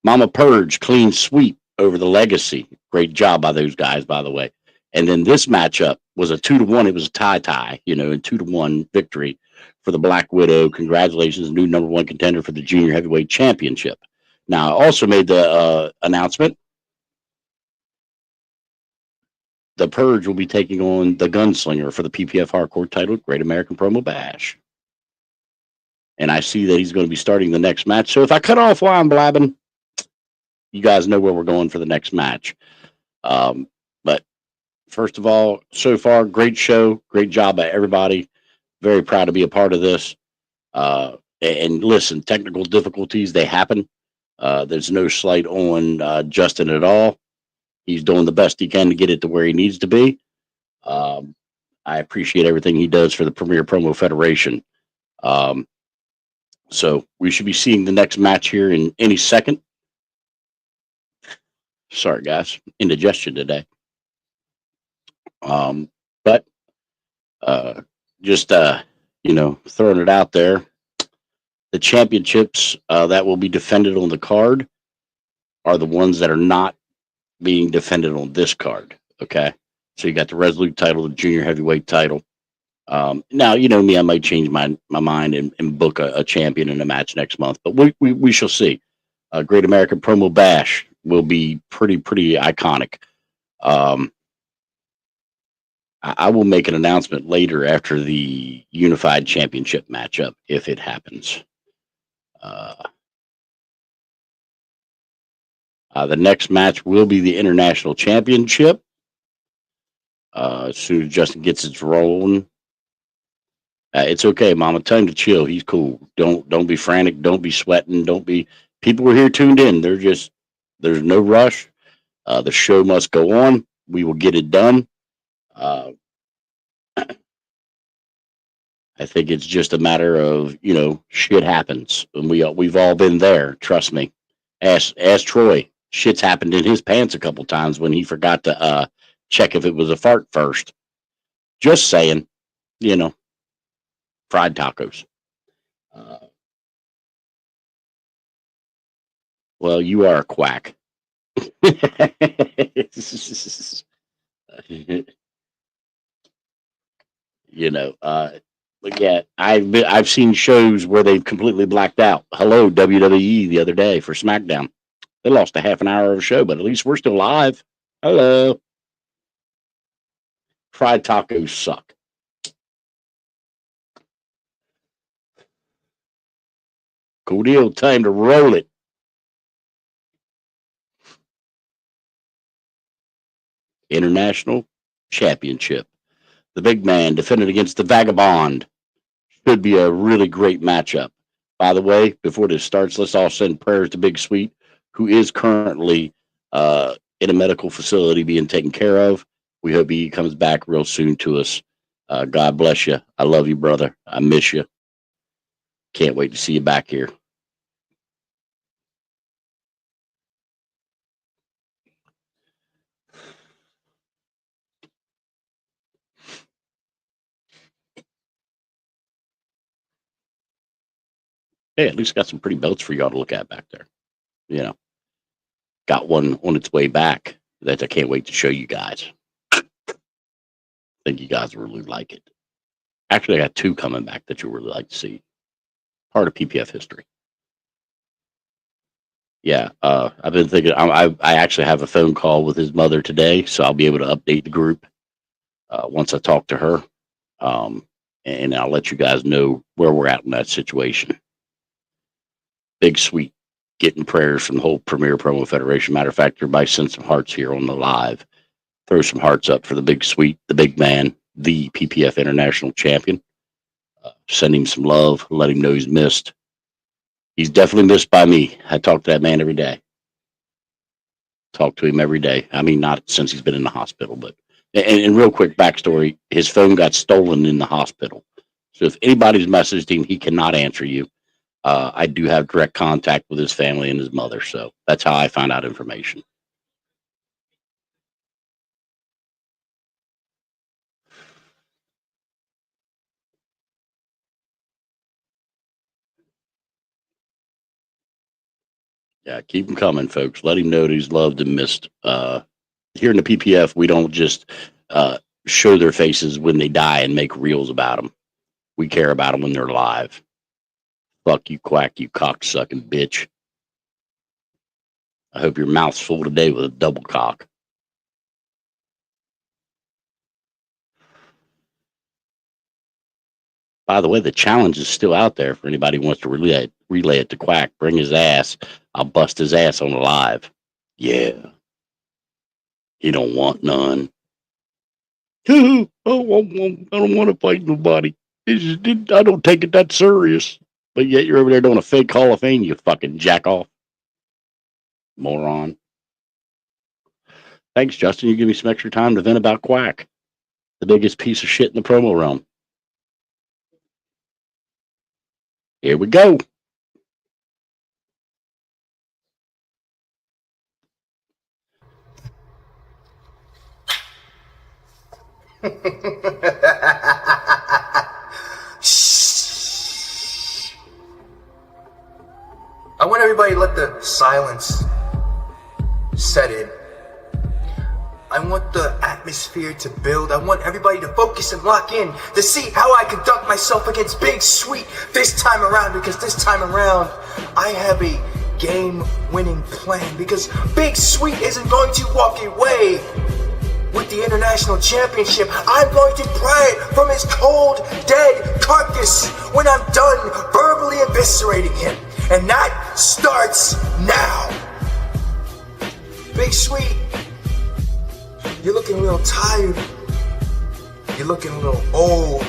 Mama Purge, clean sweep over the Legacy. Great job by those guys, by the way. And then this matchup was a 2-1. It was a tie, a 2-1 victory for the Black Widow. Congratulations, new number one contender for the Junior Heavyweight Championship. Now, I also made the announcement. The Purge will be taking on the Gunslinger for the PPF Hardcore title, Great American Promo Bash. And I see that he's going to be starting the next match. So if I cut off while I'm blabbing, you guys know where we're going for the next match. But first of all, so far, great show. Great job by everybody. Very proud to be a part of this. And listen, technical difficulties, they happen. There's no slight on Justin at all. He's doing the best he can to get it to where he needs to be. I appreciate everything he does for the Premier Promo Federation. So we should be seeing the next match here in any second. Sorry, guys, indigestion today. But just throwing it out there. The championships that will be defended on the card are the ones that are not being defended on this card. Okay, so you got the Resolute title, the Junior Heavyweight title. Now you know me; I might change my mind and book a champion in a match next month, but we shall see. Great American Promo Bash will be pretty iconic. I will make an announcement later after the Unified Championship matchup if it happens. The next match will be the International Championship. As soon as Justin gets it rolling, it's okay, Mama. Tell him to chill. He's cool. Don't be frantic. Don't be sweating. Don't be. People are here tuned in. There's no rush. The show must go on. We will get it done. I think it's just a matter of shit happens, and we've all been there. Trust me. Ask Troy. Shit's happened in his pants a couple times when he forgot to check if it was a fart first. Just saying, fried tacos. Well, you are a quack. But yeah, I've seen shows where they've completely blacked out. Hello, WWE the other day for SmackDown. They lost a half an hour of a show, but at least we're still live. Hello. Fried tacos suck. Cool deal. Time to roll it. International Championship. The big man defended against the Vagabond. Should be a really great matchup. By the way, before this starts, let's all send prayers to Big Sweet, who is currently in a medical facility being taken care of. We hope he comes back real soon to us. God bless you. I love you, brother. I miss you. Can't wait to see you back here. Hey, at least got some pretty belts for y'all to look at back there. Got one on its way back that I can't wait to show you guys. I think you guys really like it. Actually, I got two coming back that you'll really like to see. Part of PPF history. Yeah, I've been thinking. I actually have a phone call with his mother today, so I'll be able to update the group once I talk to her, and I'll let you guys know where we're at in that situation. Big Sweet, getting prayers from the whole Premier Promo Federation. Matter of fact, everybody send some hearts here on the live. Throw some hearts up for the Big Sweet, the big man, the PPF International Champion. Send him some love. Let him know he's missed. He's definitely missed by me. I talk to that man every day. Talk to him every day. I mean, not since he's been in the hospital, but and real quick backstory: his phone got stolen in the hospital. So if anybody's messaged him, he cannot answer you. I do have direct contact with his family and his mother, so that's how I find out information. Yeah, keep him coming, folks. Let him know that he's loved and missed. Here in the PPF, we don't just show their faces when they die and make reels about them. We care about them when they're alive. Fuck you, quack, you cocksucking bitch. I hope your mouth's full today with a double cock. By the way, the challenge is still out there for anybody who wants to relay it to Quack. Bring his ass. I'll bust his ass on the live. Yeah. He don't want none. I don't want to fight nobody. I don't take it that serious. But yet you're over there doing a fake Hall of Fame, you fucking jack off. Moron. Thanks, Justin. You give me some extra time to vent about Quack, the biggest piece of shit in the promo realm. Here we go. I want everybody to let the silence set in. I want the atmosphere to build. I want everybody to focus and lock in to see how I conduct myself against Big Sweet this time around, because this time around I have a game-winning plan, because Big Sweet isn't going to walk away with the International Championship. I'm going to pry it from his cold, dead carcass when I'm done verbally eviscerating him. And that starts now. Big Sweet, you're looking a little tired. You're looking a little old.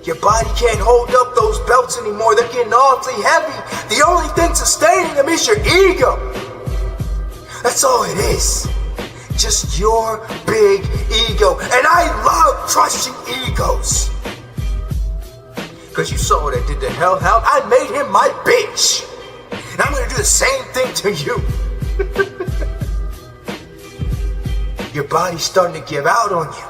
Your body can't hold up those belts anymore. They're getting awfully heavy. The only thing sustaining them is your ego. That's all it is. Just your big ego. And I love crushing egos. Because you saw what I did to Hellhound. I made him my bitch. And I'm going to do the same thing to you. Your body's starting to give out on you.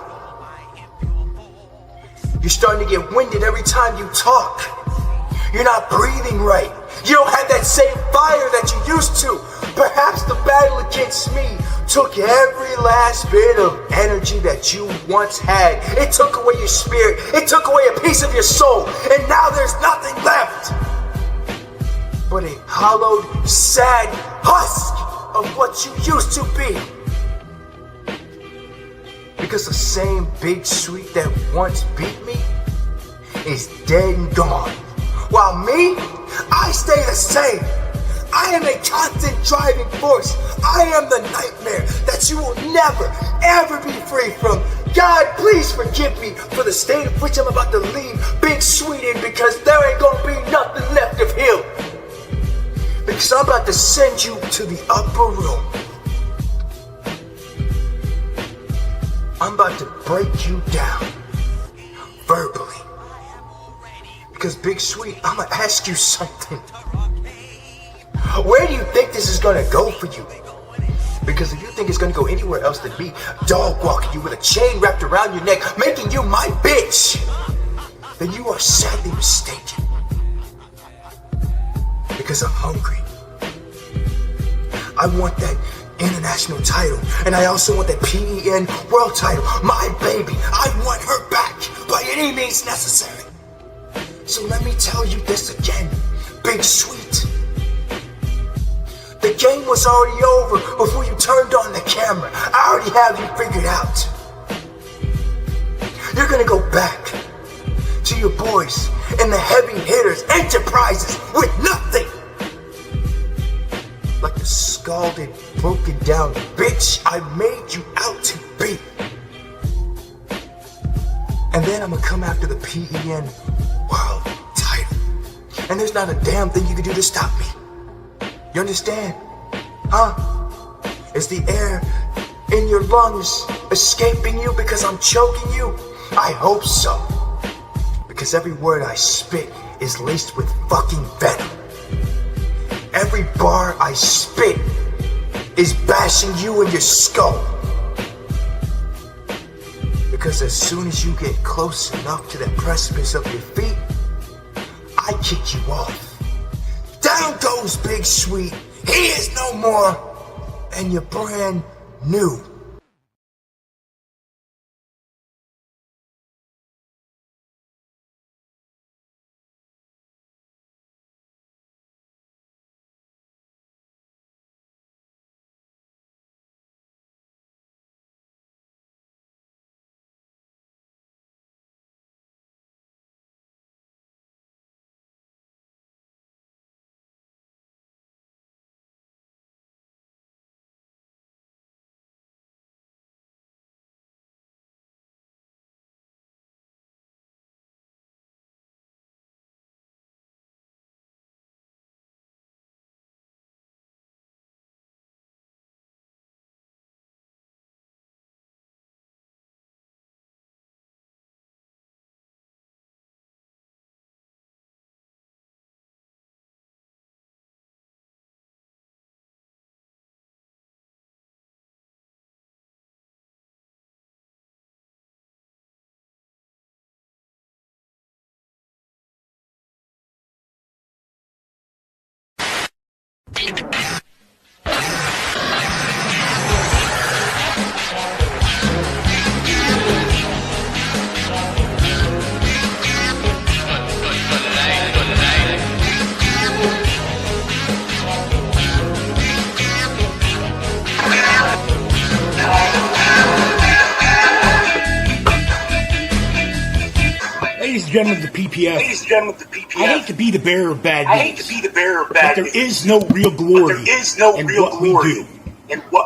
You're starting to get winded every time you talk. You're not breathing right. You don't have that same fire that you used to. Perhaps the battle against me took every last bit of energy that you once had. It took away your spirit. It took away a piece of your soul. And now there's nothing left but a hollowed, sad husk of what you used to be. Because the same Big Sweet that once beat me is dead and gone. While me, I stay the same. I am a constant driving force. I am the nightmare that you will never, ever be free from. God, please forgive me for the state of which I'm about to leave Big Sweet in, because there ain't gonna be nothing left of him. Because I'm about to send you to the upper room. I'm about to break you down verbally. Because Big Sweet, I'm gonna ask you something. Where do you think this is gonna go for you? Because if you think it's gonna go anywhere else than me dog walking you with a chain wrapped around your neck, making you my bitch, then you are sadly mistaken. Because I'm hungry. I want that international title, and I also want that PEN world title, my baby. I want her back by any means necessary. So let me tell you this again, Big Sweet. The game was already over before you turned on the camera. I already have you figured out. You're gonna go back to your boys and the heavy hitters enterprises with nothing. Like the scalded, broken down bitch I made you out to be. And then I'm gonna come after the PEN world title. And there's not a damn thing you can do to stop me. You understand? Huh? Is the air in your lungs escaping you because I'm choking you? I hope so. Because every word I spit is laced with fucking venom. Every bar I spit is bashing you in your skull. Because as soon as you get close enough to the precipice of your feet, I kick you off. Down goes Big Sweet. He is no more. And you're brand new. and gentlemen of the PPF, I hate to be the bearer of bad news. But there is no real glory in what we do.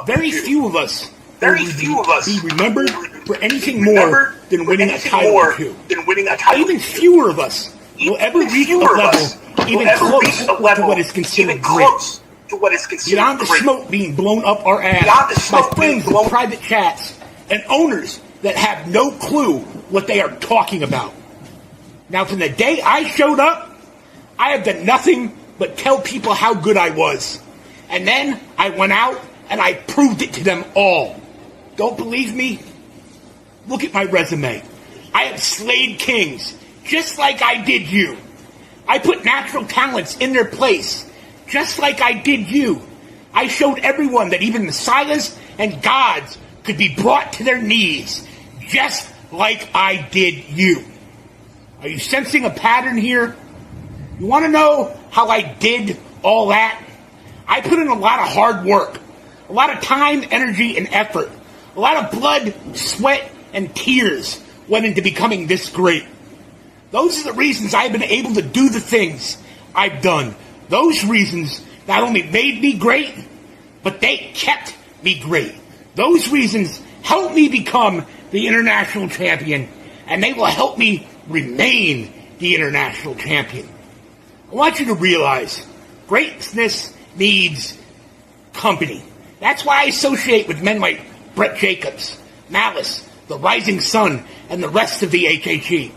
Very few of us will be remembered for anything more than winning a title or two. Even fewer of us will ever reach a level even close to what is considered great. Beyond the smoke being blown up our ass by friends with private chats and owners that have no clue what they are talking about. Now, from the day I showed up, I have done nothing but tell people how good I was. And then I went out and I proved it to them all. Don't believe me? Look at my resume. I have slayed kings, just like I did you. I put natural talents in their place, just like I did you. I showed everyone that even messiahs and gods could be brought to their knees, just like I did you. Are you sensing a pattern here? You want to know how I did all that? I put in a lot of hard work, a lot of time, energy, and effort. A lot of blood, sweat, and tears went into becoming this great. Those are the reasons I've been able to do the things I've done. Those reasons not only made me great, but they kept me great. Those reasons helped me become the international champion, and they will help me remain the international champion. I want you to realize greatness needs company. That's why I associate with men like Brett Jacobs, Malice, the Rising Sun, and the rest of the HHE.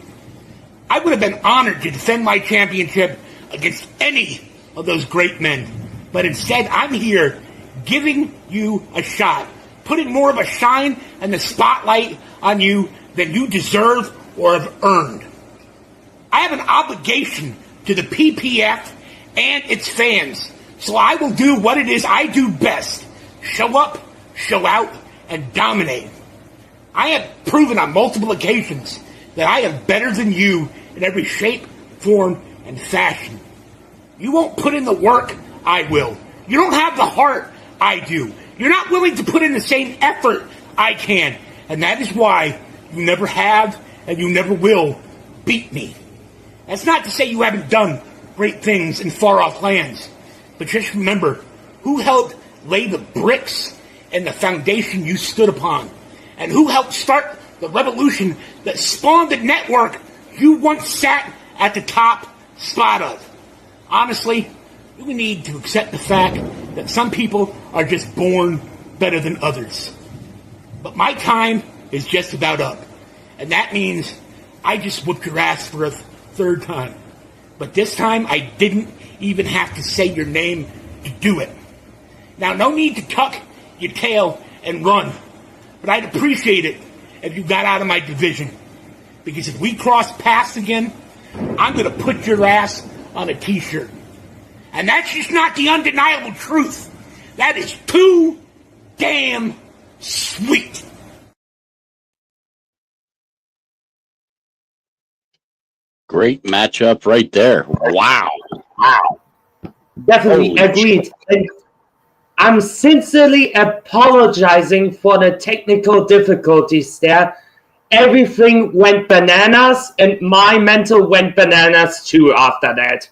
I would have been honored to defend my championship against any of those great men. But instead, I'm here giving you a shot, putting more of a shine and the spotlight on you than you deserve or have earned. I have an obligation to the PPF and its fans, so I will do what it is I do best. Show up, show out, and dominate. I have proven on multiple occasions that I am better than you in every shape, form, and fashion. You won't put in the work, I will. You don't have the heart, I do. You're not willing to put in the same effort I can. And that is why you never have and you never will beat me. That's not to say you haven't done great things in far-off lands. But just remember, who helped lay the bricks and the foundation you stood upon? And who helped start the revolution that spawned the network you once sat at the top spot of? Honestly, we need to accept the fact that some people are just born better than others. But my time is just about up. And that means I just whooped your ass for a third time. But this time I didn't even have to say your name to do it. Now, no need to tuck your tail and run. But I'd appreciate it if you got out of my division. Because if we cross paths again, I'm going to put your ass on a t-shirt. And that's just not the undeniable truth. That is too damn sweet. Great matchup right there. Wow. Definitely Holy agreed. And I'm sincerely apologizing for the technical difficulties there. Everything went bananas, and my mental went bananas too after that.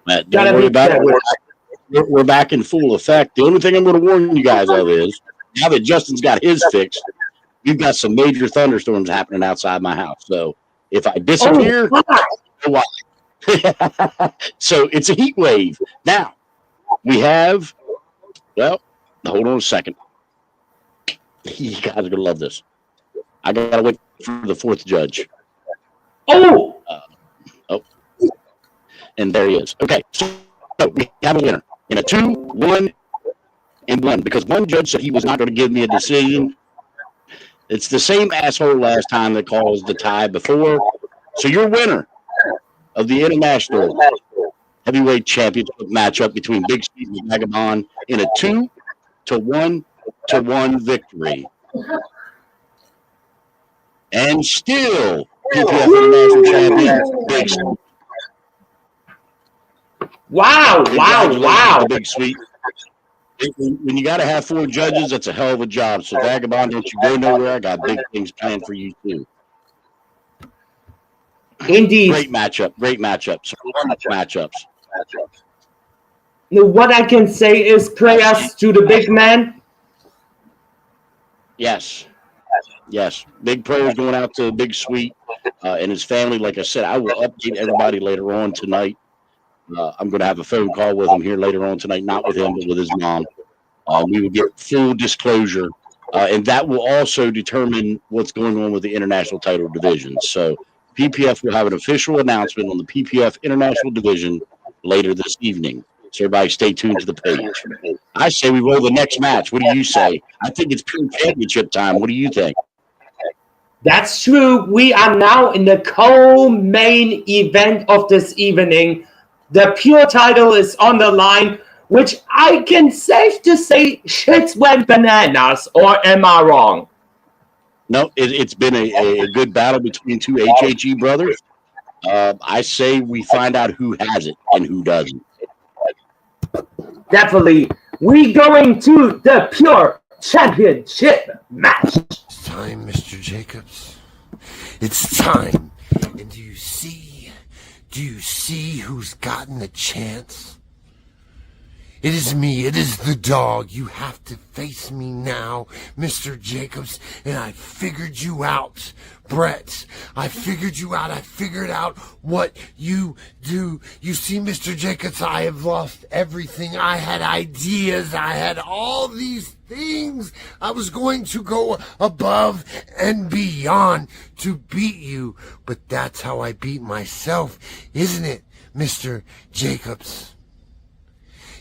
Matt, don't worry about it. We're back in full effect. The only thing I'm going to warn you guys of is, now that Justin's got his fixed, you've got some major thunderstorms happening outside my house. So if I disappear, why? So it's a heat wave. Now, we have, well, hold on a second. You guys are going to love this. I got to wait for the fourth judge. Oh! And there he is. Okay, so we have a winner in a 2-1-1 because one judge said he was not going to give me a decision. It's the same asshole last time that caused the tie before. So your winner of the International Heavyweight Championship matchup between Big Steve and Vagabond in a 2-1 victory. And still PPF International Champion, Big Steve. Wow. Big Sweet. When you got to have 4 judges, that's a hell of a job. So, Vagabond, don't you go nowhere. I got big things planned for you, too. Indeed. Great matchup. Great matchup. So matchups. What I can say is prayers to the big man. Yes. Yes. Big prayers going out to Big Sweet and his family. Like I said, I will update everybody later on tonight. I'm going to have a phone call with him here later on tonight, not with him, but with his mom. We will get full disclosure, and that will also determine what's going on with the international title division. So PPF will have an official announcement on the PPF International Division later this evening. So everybody stay tuned to the page. I say we roll the next match. What do you say? I think it's pure championship time. What do you think? That's true. We are now in the co-main event of this evening. The pure title is on the line, which I can safe to say shit went bananas, or am I wrong? No, it's been a good battle between two HHE brothers. I say we find out who has it and who doesn't. Definitely. We going to the pure championship match. It's time, Mr. Jacobs. It's time. And do you see who's gotten the chance? It is me. It is the dog. You have to face me now, Mr. Jacobs. And I figured you out, Brett. I figured you out. I figured out what you do. You see, Mr. Jacobs, I have lost everything. I had ideas. I had all these things. I was going to go above and beyond to beat you. But that's how I beat myself, isn't it, Mr. Jacobs?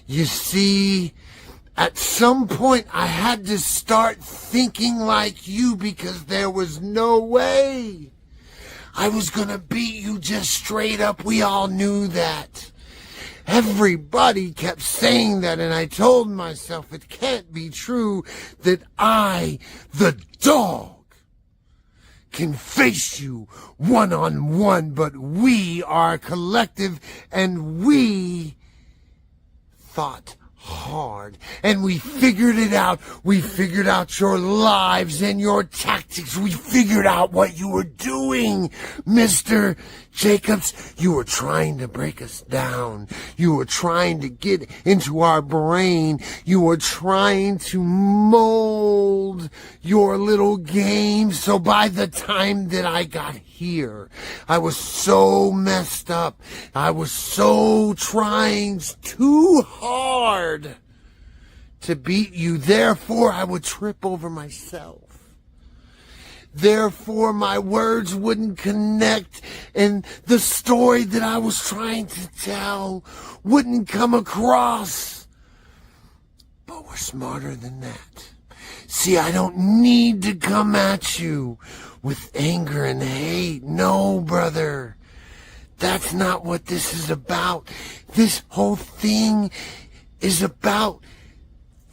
You see, at some point I had to start thinking like you because there was no way I was going to beat you just straight up. We all knew that. Everybody kept saying that, and I told myself it can't be true that I, the dog, can face you one-on-one, but we are a collective, and we thought hard, and we figured it out. We figured out your lives and your tactics. We figured out what you were doing, Mr. Jacobs. You were trying to break us down. You were trying to get into our brain. You were trying to mold your little game. So by the time that I got here, I was so messed up. I was so trying too hard to beat you. Therefore, I would trip over myself. Therefore, my words wouldn't connect, and the story that I was trying to tell wouldn't come across. But we're smarter than that. See, I don't need to come at you with anger and hate. No, brother. That's not what this is about. This whole thing is about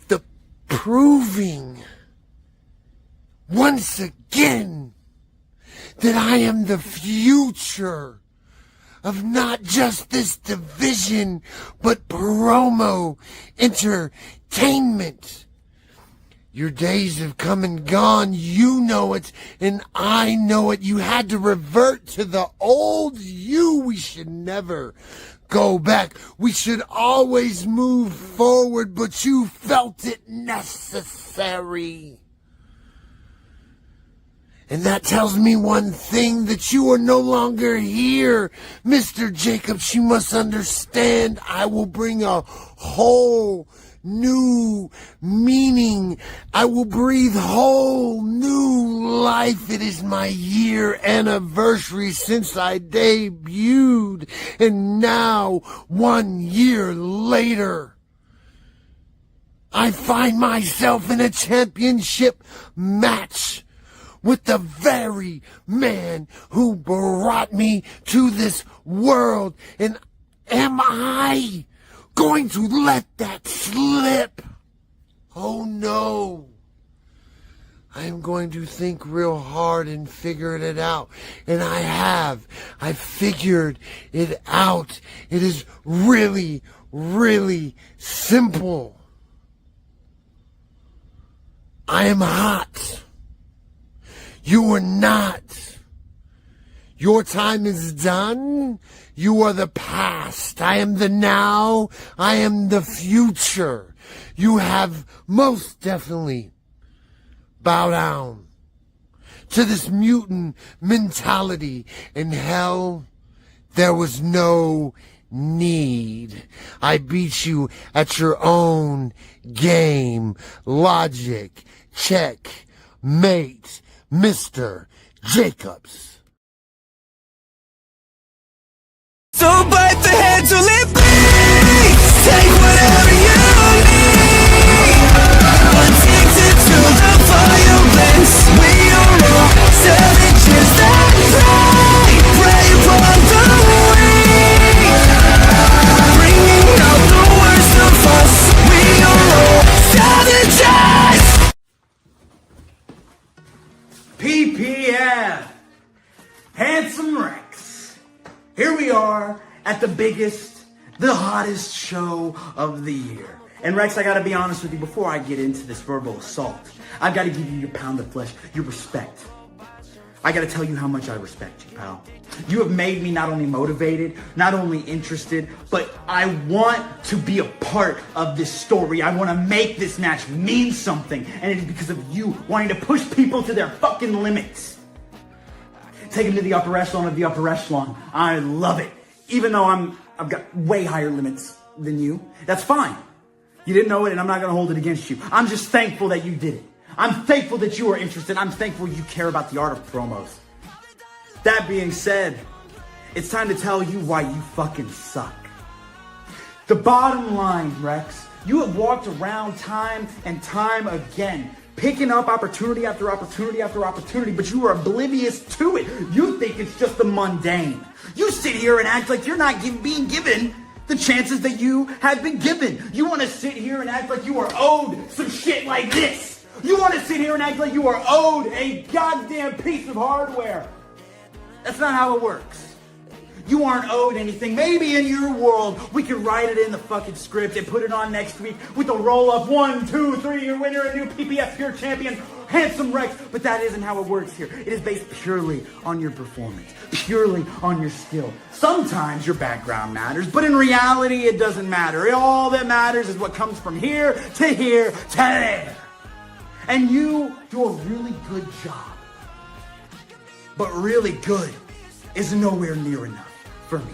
the proving once again that I am the future of not just this division, but promo entertainment. Your days have come and gone. You know it, and I know it. You had to revert to the old you. We should never go back. We should always move forward, but you felt it necessary. And that tells me one thing, that you are no longer here. Mr. Jacobs, you must understand, I will bring a whole new meaning. I will breathe whole new life. It is my year anniversary since I debuted. And now, 1 year later, I find myself in a championship match with the very man who brought me to this world. And am I going to let that slip? Oh no. I am going to think real hard and figure it out. And I have. I figured it out. It is really, really simple. I am hot. You are not. Your time is done. You are the past. I am the now. I am the future. You have most definitely bowed down to this mutant mentality. In hell, there was no need. I beat you at your own game. Logic. Check. Mate. Mr. Jacobs. So bite the head till it bleeds. Take whatever you need. Addicted to the violence. We are all savages that prey upon the weak. Bringing out the worst of us. We are all savages. PPF Handsome Rex. Here we are at the biggest, the hottest show of the year. And Rex, I gotta be honest with you, before I get into this verbal assault, I've gotta give you your pound of flesh, your respect. I gotta tell you how much I respect you, pal. You have made me not only motivated, not only interested, but I want to be a part of this story. I want to make this match mean something. And it is because of you wanting to push people to their fucking limits. Take them to the upper echelon of the upper echelon. I love it. Even though I've got way higher limits than you. That's fine. You didn't know it and I'm not going to hold it against you. I'm just thankful that you did it. I'm thankful that you are interested. I'm thankful you care about the art of promos. That being said, it's time to tell you why you fucking suck. The bottom line, Rex, you have walked around time and time again, picking up opportunity after opportunity after opportunity, but you are oblivious to it. You think it's just the mundane. You sit here and act like you're not being given the chances that you have been given. You want to sit here and act like you are owed some shit like this. You want to sit here and act like you are owed a goddamn piece of hardware. That's not how it works. You aren't owed anything. Maybe in your world, we could write it in the fucking script and put it on next week with a roll-up 1, 2, 3, your winner, a new PPF Pure Champion, Handsome Rex. But that isn't how it works here. It is based purely on your performance, purely on your skill. Sometimes your background matters, but in reality, it doesn't matter. All that matters is what comes from here to there. And you do a really good job. But really good is nowhere near enough for me.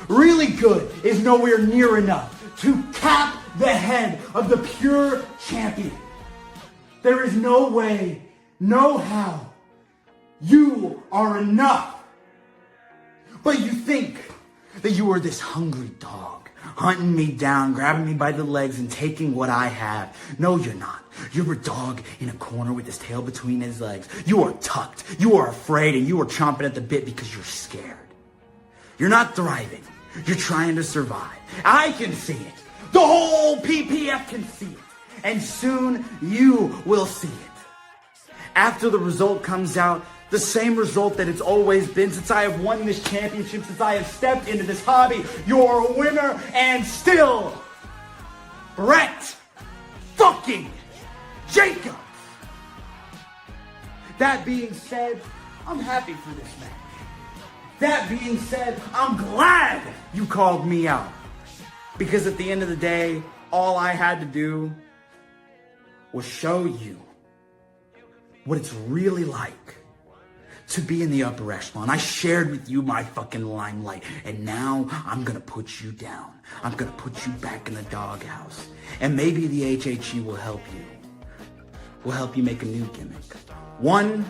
Really good is nowhere near enough to cap the head of the pure champion. There is no way, no how. You are enough. But you think that you are this hungry dog, hunting me down, grabbing me by the legs and taking what I have. No, you're not. You're a dog in a corner with his tail between his legs. You are tucked. You are afraid and you are chomping at the bit because you're scared. You're not thriving. You're trying to survive. I can see it. The whole PPF can see it. And soon you will see it. After the result comes out, the same result that it's always been since I have won this championship, since I have stepped into this hobby, you're a winner and still Brett fucking Jacobs. That being said, I'm happy for this match. That being said, I'm glad you called me out. Because at the end of the day, all I had to do was show you what it's really like to be in the upper echelon. I shared with you my fucking limelight, and now I'm gonna put you down. I'm gonna put you back in the doghouse. And maybe the HHE will help you. Will help you make a new gimmick. One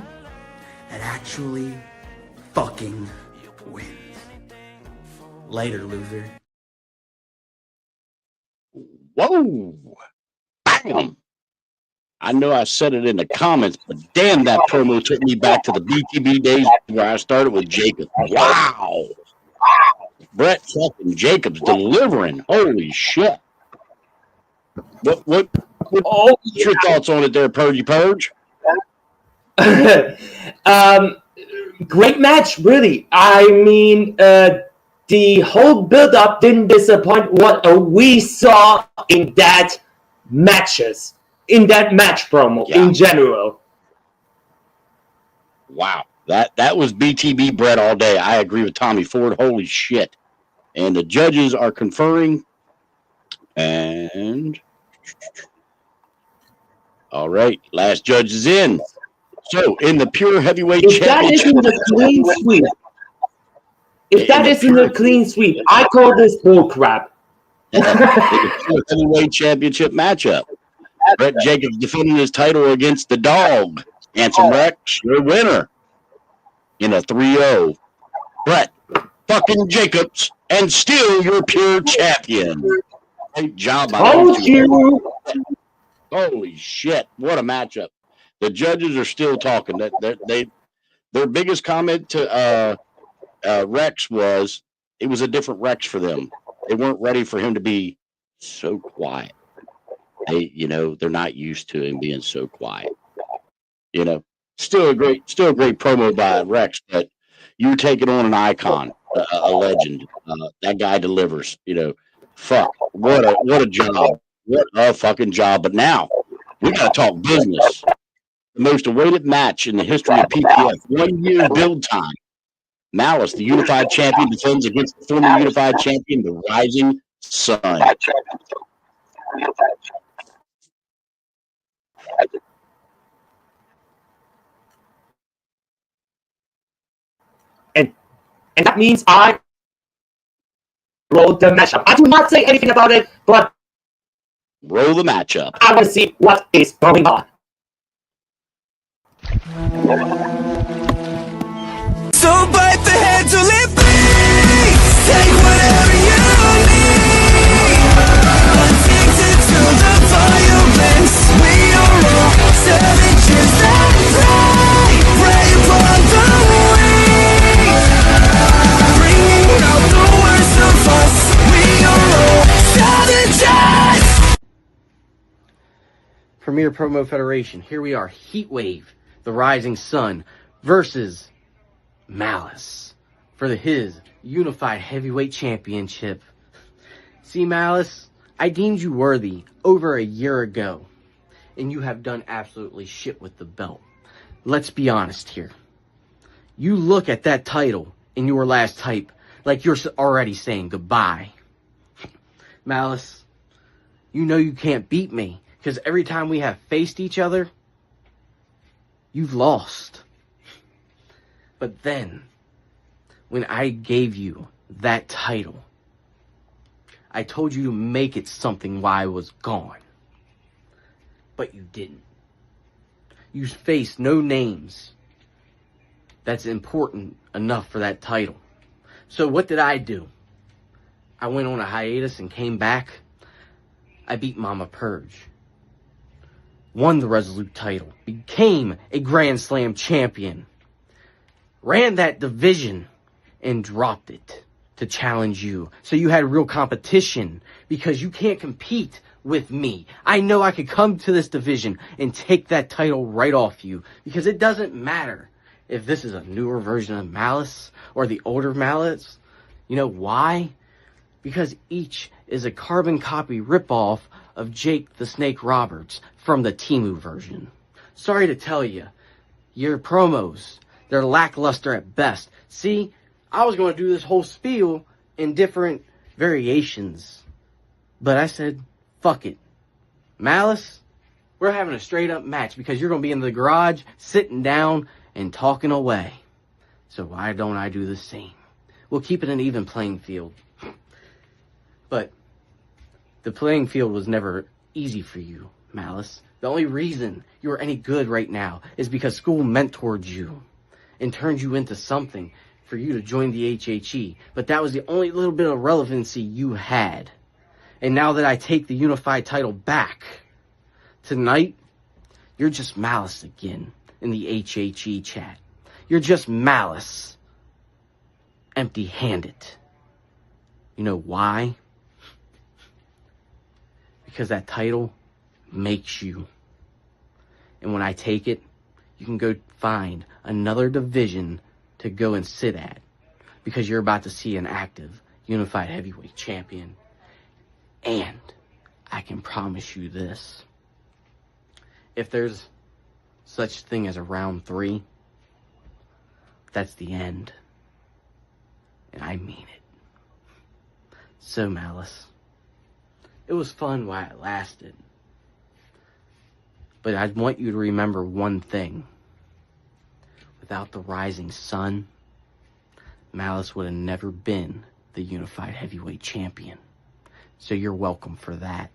that actually fucking wins. Later, loser. Whoa! Bam! I know I said it in the comments, but damn, that promo took me back to the BTB days where I started with Jacob. Wow! Brett fucking Jacobs delivering. Holy shit! What's your thoughts on it there, Purgy Purge? Great match, really. I mean, the whole build-up didn't disappoint what we saw in that match promo in general. Wow. That was BTB Brett all day. I agree with Tommy Ford. Holy shit. And the judges are conferring. And all right, last judge is in. So in the pure heavyweight If that championship, isn't a clean sweep, if that isn't a clean sweep, I call this bullcrap. in the pure heavyweight championship matchup, Brett Jacobs defending his title against the dog, Handsome Rex, your winner in a 3-0. Brett fucking Jacobs, and still your pure champion. Great job by those two. Holy shit, what a matchup. The judges are still talking. Their biggest comment to Rex was it was a different Rex for them. They weren't ready for him to be so quiet. They're not used to him being so quiet. Still a great promo by Rex, but you're taking on an icon, a legend. That guy delivers. Fuck, what a job, what a fucking job. But now we got to talk business. The most awaited match in the history of PPF. 1 year build time. Malice, the unified champion, defends against the former unified champion, the Rising Sun. And that means I roll the matchup. I do not say anything about it, but roll the matchup. I want to see what is going on. So bite the head till it bleeds. Take whatever you need. Addicted to the violence. We are all savages that prey upon the weak. Bringing out the worst of us. We are all savages. Premier Promo Federation. Here we are. Heatwave, the Rising Sun, versus Malice for his Unified Heavyweight Championship. See, Malice, I deemed you worthy over a year ago, and you have done absolutely shit with the belt. Let's be honest here. You look at that title in your last type like you're already saying goodbye. Malice, you know you can't beat me, because every time we have faced each other, you've lost. But then, when I gave you that title, I told you to make it something while I was gone. But you didn't. You faced no names that's important enough for that title. So what did I do? I went on a hiatus and came back. I beat Mama Purge. Won the Resolute title. Became a Grand Slam champion. Ran that division and dropped it to challenge you. So you had real competition, because you can't compete with me. I know I could come to this division and take that title right off you, because it doesn't matter if this is a newer version of Malice or the older Malice. You know why? Because each is a carbon copy ripoff of Jake the Snake Roberts from the Temu version. Sorry to tell you, your promos, they're lackluster at best. See, I was going to do this whole spiel in different variations, but I said, fuck it. Malice, we're having a straight up match, because you're going to be in the garage, sitting down and talking away. So why don't I do the same? We'll keep it an even playing field. But the playing field was never easy for you, Malice. The only reason you're any good right now is because school mentored you and turned you into something for you to join the HHE. But that was the only little bit of relevancy you had. And now that I take the unified title back, tonight, you're just Malice again in the HHE chat. You're just Malice, empty-handed. You know why? Because that title makes you. And when I take it, you can go find another division to go and sit at, because you're about to see an active unified heavyweight champion. And I can promise you this: if there's such thing as a round 3, that's the end. And I mean it. So, Malice, it was fun while it lasted. But I want you to remember one thing. Without the rising sun, Malice would have never been the unified heavyweight champion. So you're welcome for that.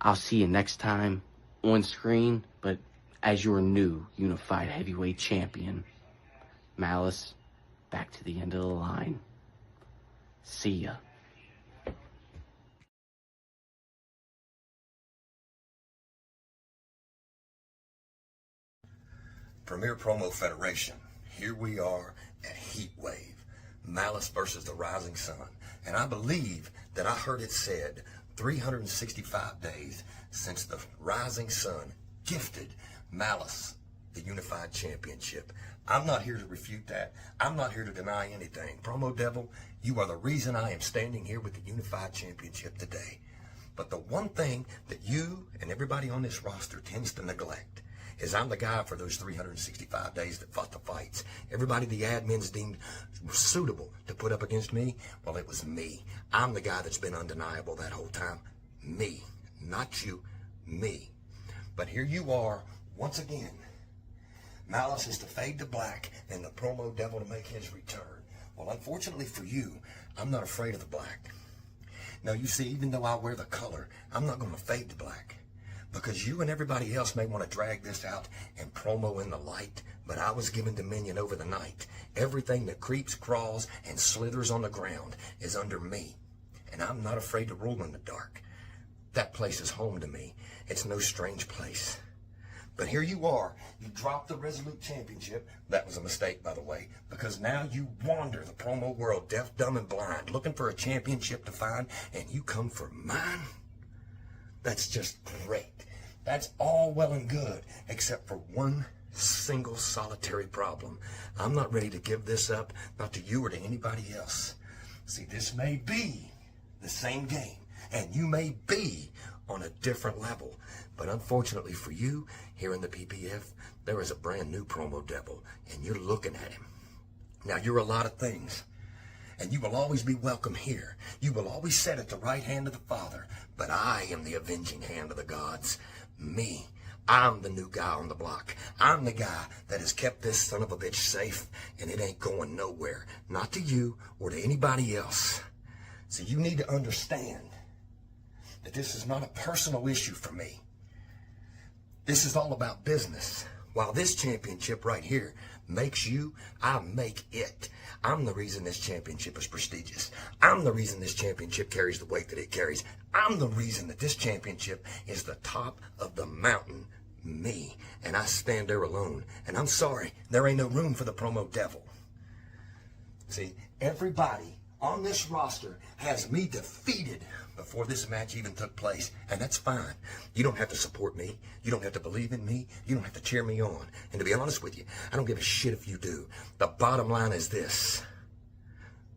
I'll see you next time on screen, but as your new unified heavyweight champion, Malice, back to the end of the line. See ya. Premier Promo Federation. Here we are at Heatwave, Malice versus the Rising Sun. And I believe that I heard it said 365 days since the Rising Sun gifted Malice the Unified Championship. I'm not here to refute that. I'm not here to deny anything. Promo Devil, you are the reason I am standing here with the Unified Championship today. But the one thing that you and everybody on this roster tends to neglect is I'm the guy for those 365 days that fought the fights. Everybody the admins deemed suitable to put up against me, well, it was me. I'm the guy that's been undeniable that whole time. Me. Not you. Me. But here you are, once again. Malice is to fade to black and the Promo Devil to make his return. Well, unfortunately for you, I'm not afraid of the black. Now, you see, even though I wear the color, I'm not going to fade to black. Because you and everybody else may want to drag this out and promo in the light, but I was given dominion over the night. Everything that creeps, crawls, and slithers on the ground is under me. And I'm not afraid to rule in the dark. That place is home to me. It's no strange place. But here you are. You dropped the Resolute Championship. That was a mistake, by the way, because now you wander the promo world deaf, dumb, and blind, looking for a championship to find, and you come for mine? That's just great. That's all well and good, except for one single solitary problem. I'm not ready to give this up, not to you or to anybody else. See, this may be the same game, and you may be on a different level. But unfortunately for you, here in the PPF, there is a brand new Promo Devil, and you're looking at him. Now, you're a lot of things. And you will always be welcome here. You will always sit at the right hand of the Father. But I am the avenging hand of the gods. Me. I'm the new guy on the block. I'm the guy that has kept this son of a bitch safe, and it ain't going nowhere. Not to you or to anybody else. So you need to understand that this is not a personal issue for me. This is all about business. While this championship right here makes you, I make it. I'm the reason this championship is prestigious. I'm the reason this championship carries the weight that it carries. I'm the reason that this championship is the top of the mountain. Me. And I stand there alone. And I'm sorry, there ain't no room for the Promo Devil. See, everybody on this roster has me defeated before this match even took place, and that's fine. You don't have to support me. You don't have to believe in me. You don't have to cheer me on. And to be honest with you, I don't give a shit if you do. The bottom line is this.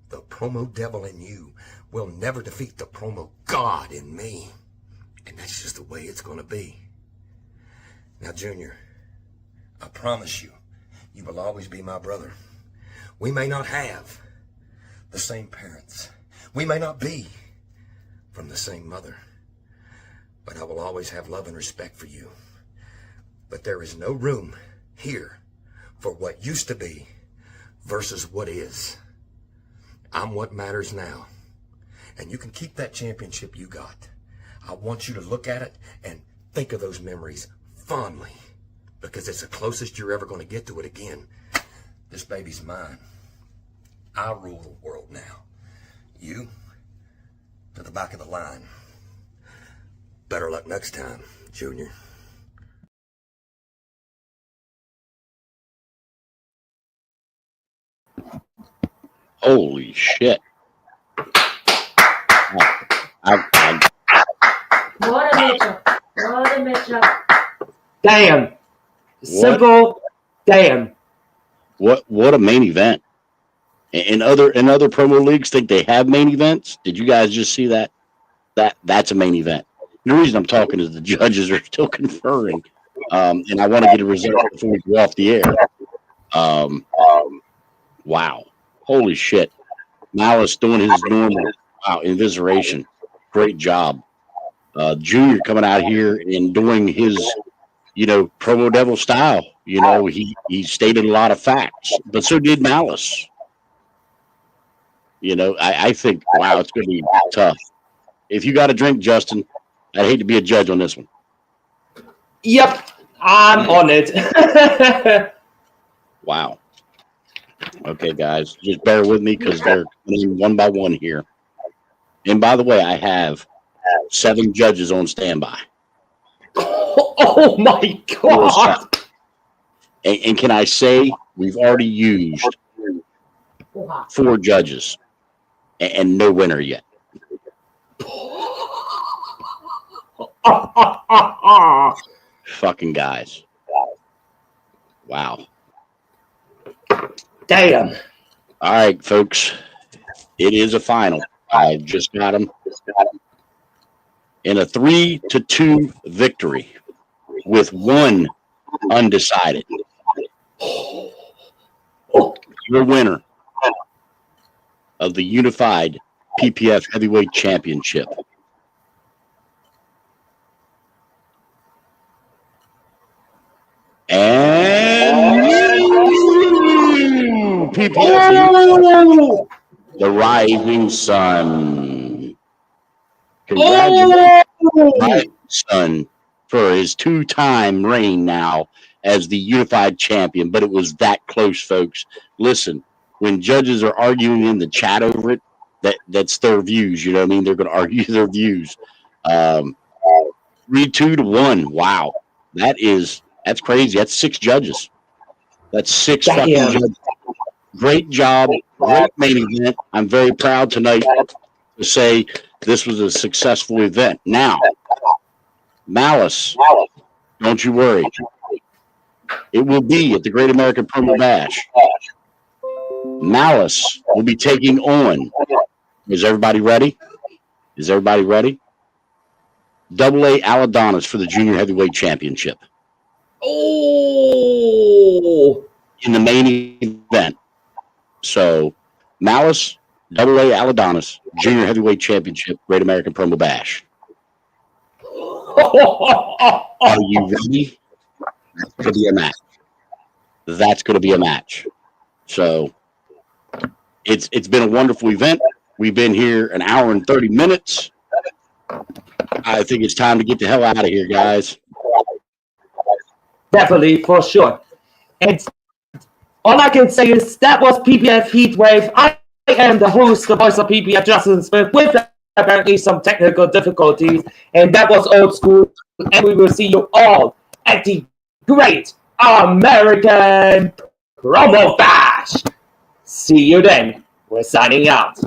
The Promo Devil in you will never defeat the Promo God in me. And that's just the way it's going to be. Now, Junior, I promise you, you will always be my brother. We may not have the same parents. We may not be from the same mother, but I will always have love and respect for you. But there is no room here for what used to be versus what is. I'm what matters now, and you can keep that championship you got. I want you to look at it and think of those memories fondly, because it's the closest you're ever going to get to it again. This baby's mine. I rule the world now. You, to the back of the line. Better luck next time, Junior. Holy shit. What a matchup. What a matchup. Damn. Simple. Damn. What a main event. In other promo leagues think they have main events. Did you guys just see that? That's a main event. The reason I'm talking is the judges are still conferring, and I want to get a result before we go off the air. Wow. Holy shit. Malice doing his normal inviseration. Great job. Junior coming out here and doing his, promo devil style. He stated a lot of facts, but so did Malice. I think, wow, it's going to be tough. If you got a drink, Justin, I'd hate to be a judge on this one. Yep, I'm on it. Wow. Okay, guys, just bear with me because they're coming one by one here. And by the way, I have 7 judges on standby. Oh my God! And can I say we've already used 4 judges and no winner yet. Fucking guys. Wow. Damn. All right, folks. It is a final. I just got them in a 3-2 victory with 1 undecided. Your winner of the Unified PPF Heavyweight Championship. And PPF the Rising Sun. Congratulations, Rising Sun, for his 2-time reign now as the Unified Champion. But it was that close, folks. Listen, when judges are arguing in the chat over it, that's their views. You know what I mean? They're going to argue their views. 3-2-1. Wow, that's crazy. That's 6 judges. That's 6 fucking judges. Great job. Great main event. I'm very proud tonight to say this was a successful event. Now, Malice, don't you worry. It will be at the Great American Promo Bash. Malice will be taking on. Is everybody ready? Is everybody ready? AA Aladonis for the Junior Heavyweight Championship. Oh! In the main event. So, Malice, AA Aladonis, Junior Heavyweight Championship, Great American Promo Bash. Are you ready? That's going to be a match. That's going to be a match. So, it's been a wonderful event. We've been here an hour and 30 minutes. I think it's time to get the hell out of here, guys. Definitely, for sure. And all I can say is that was PPF Heatwave. I am the host, the voice of PPF, Justin Smith, with apparently some technical difficulties. And that was Old School. And we will see you all at the Great American Promo Bash. See you then. We're signing out.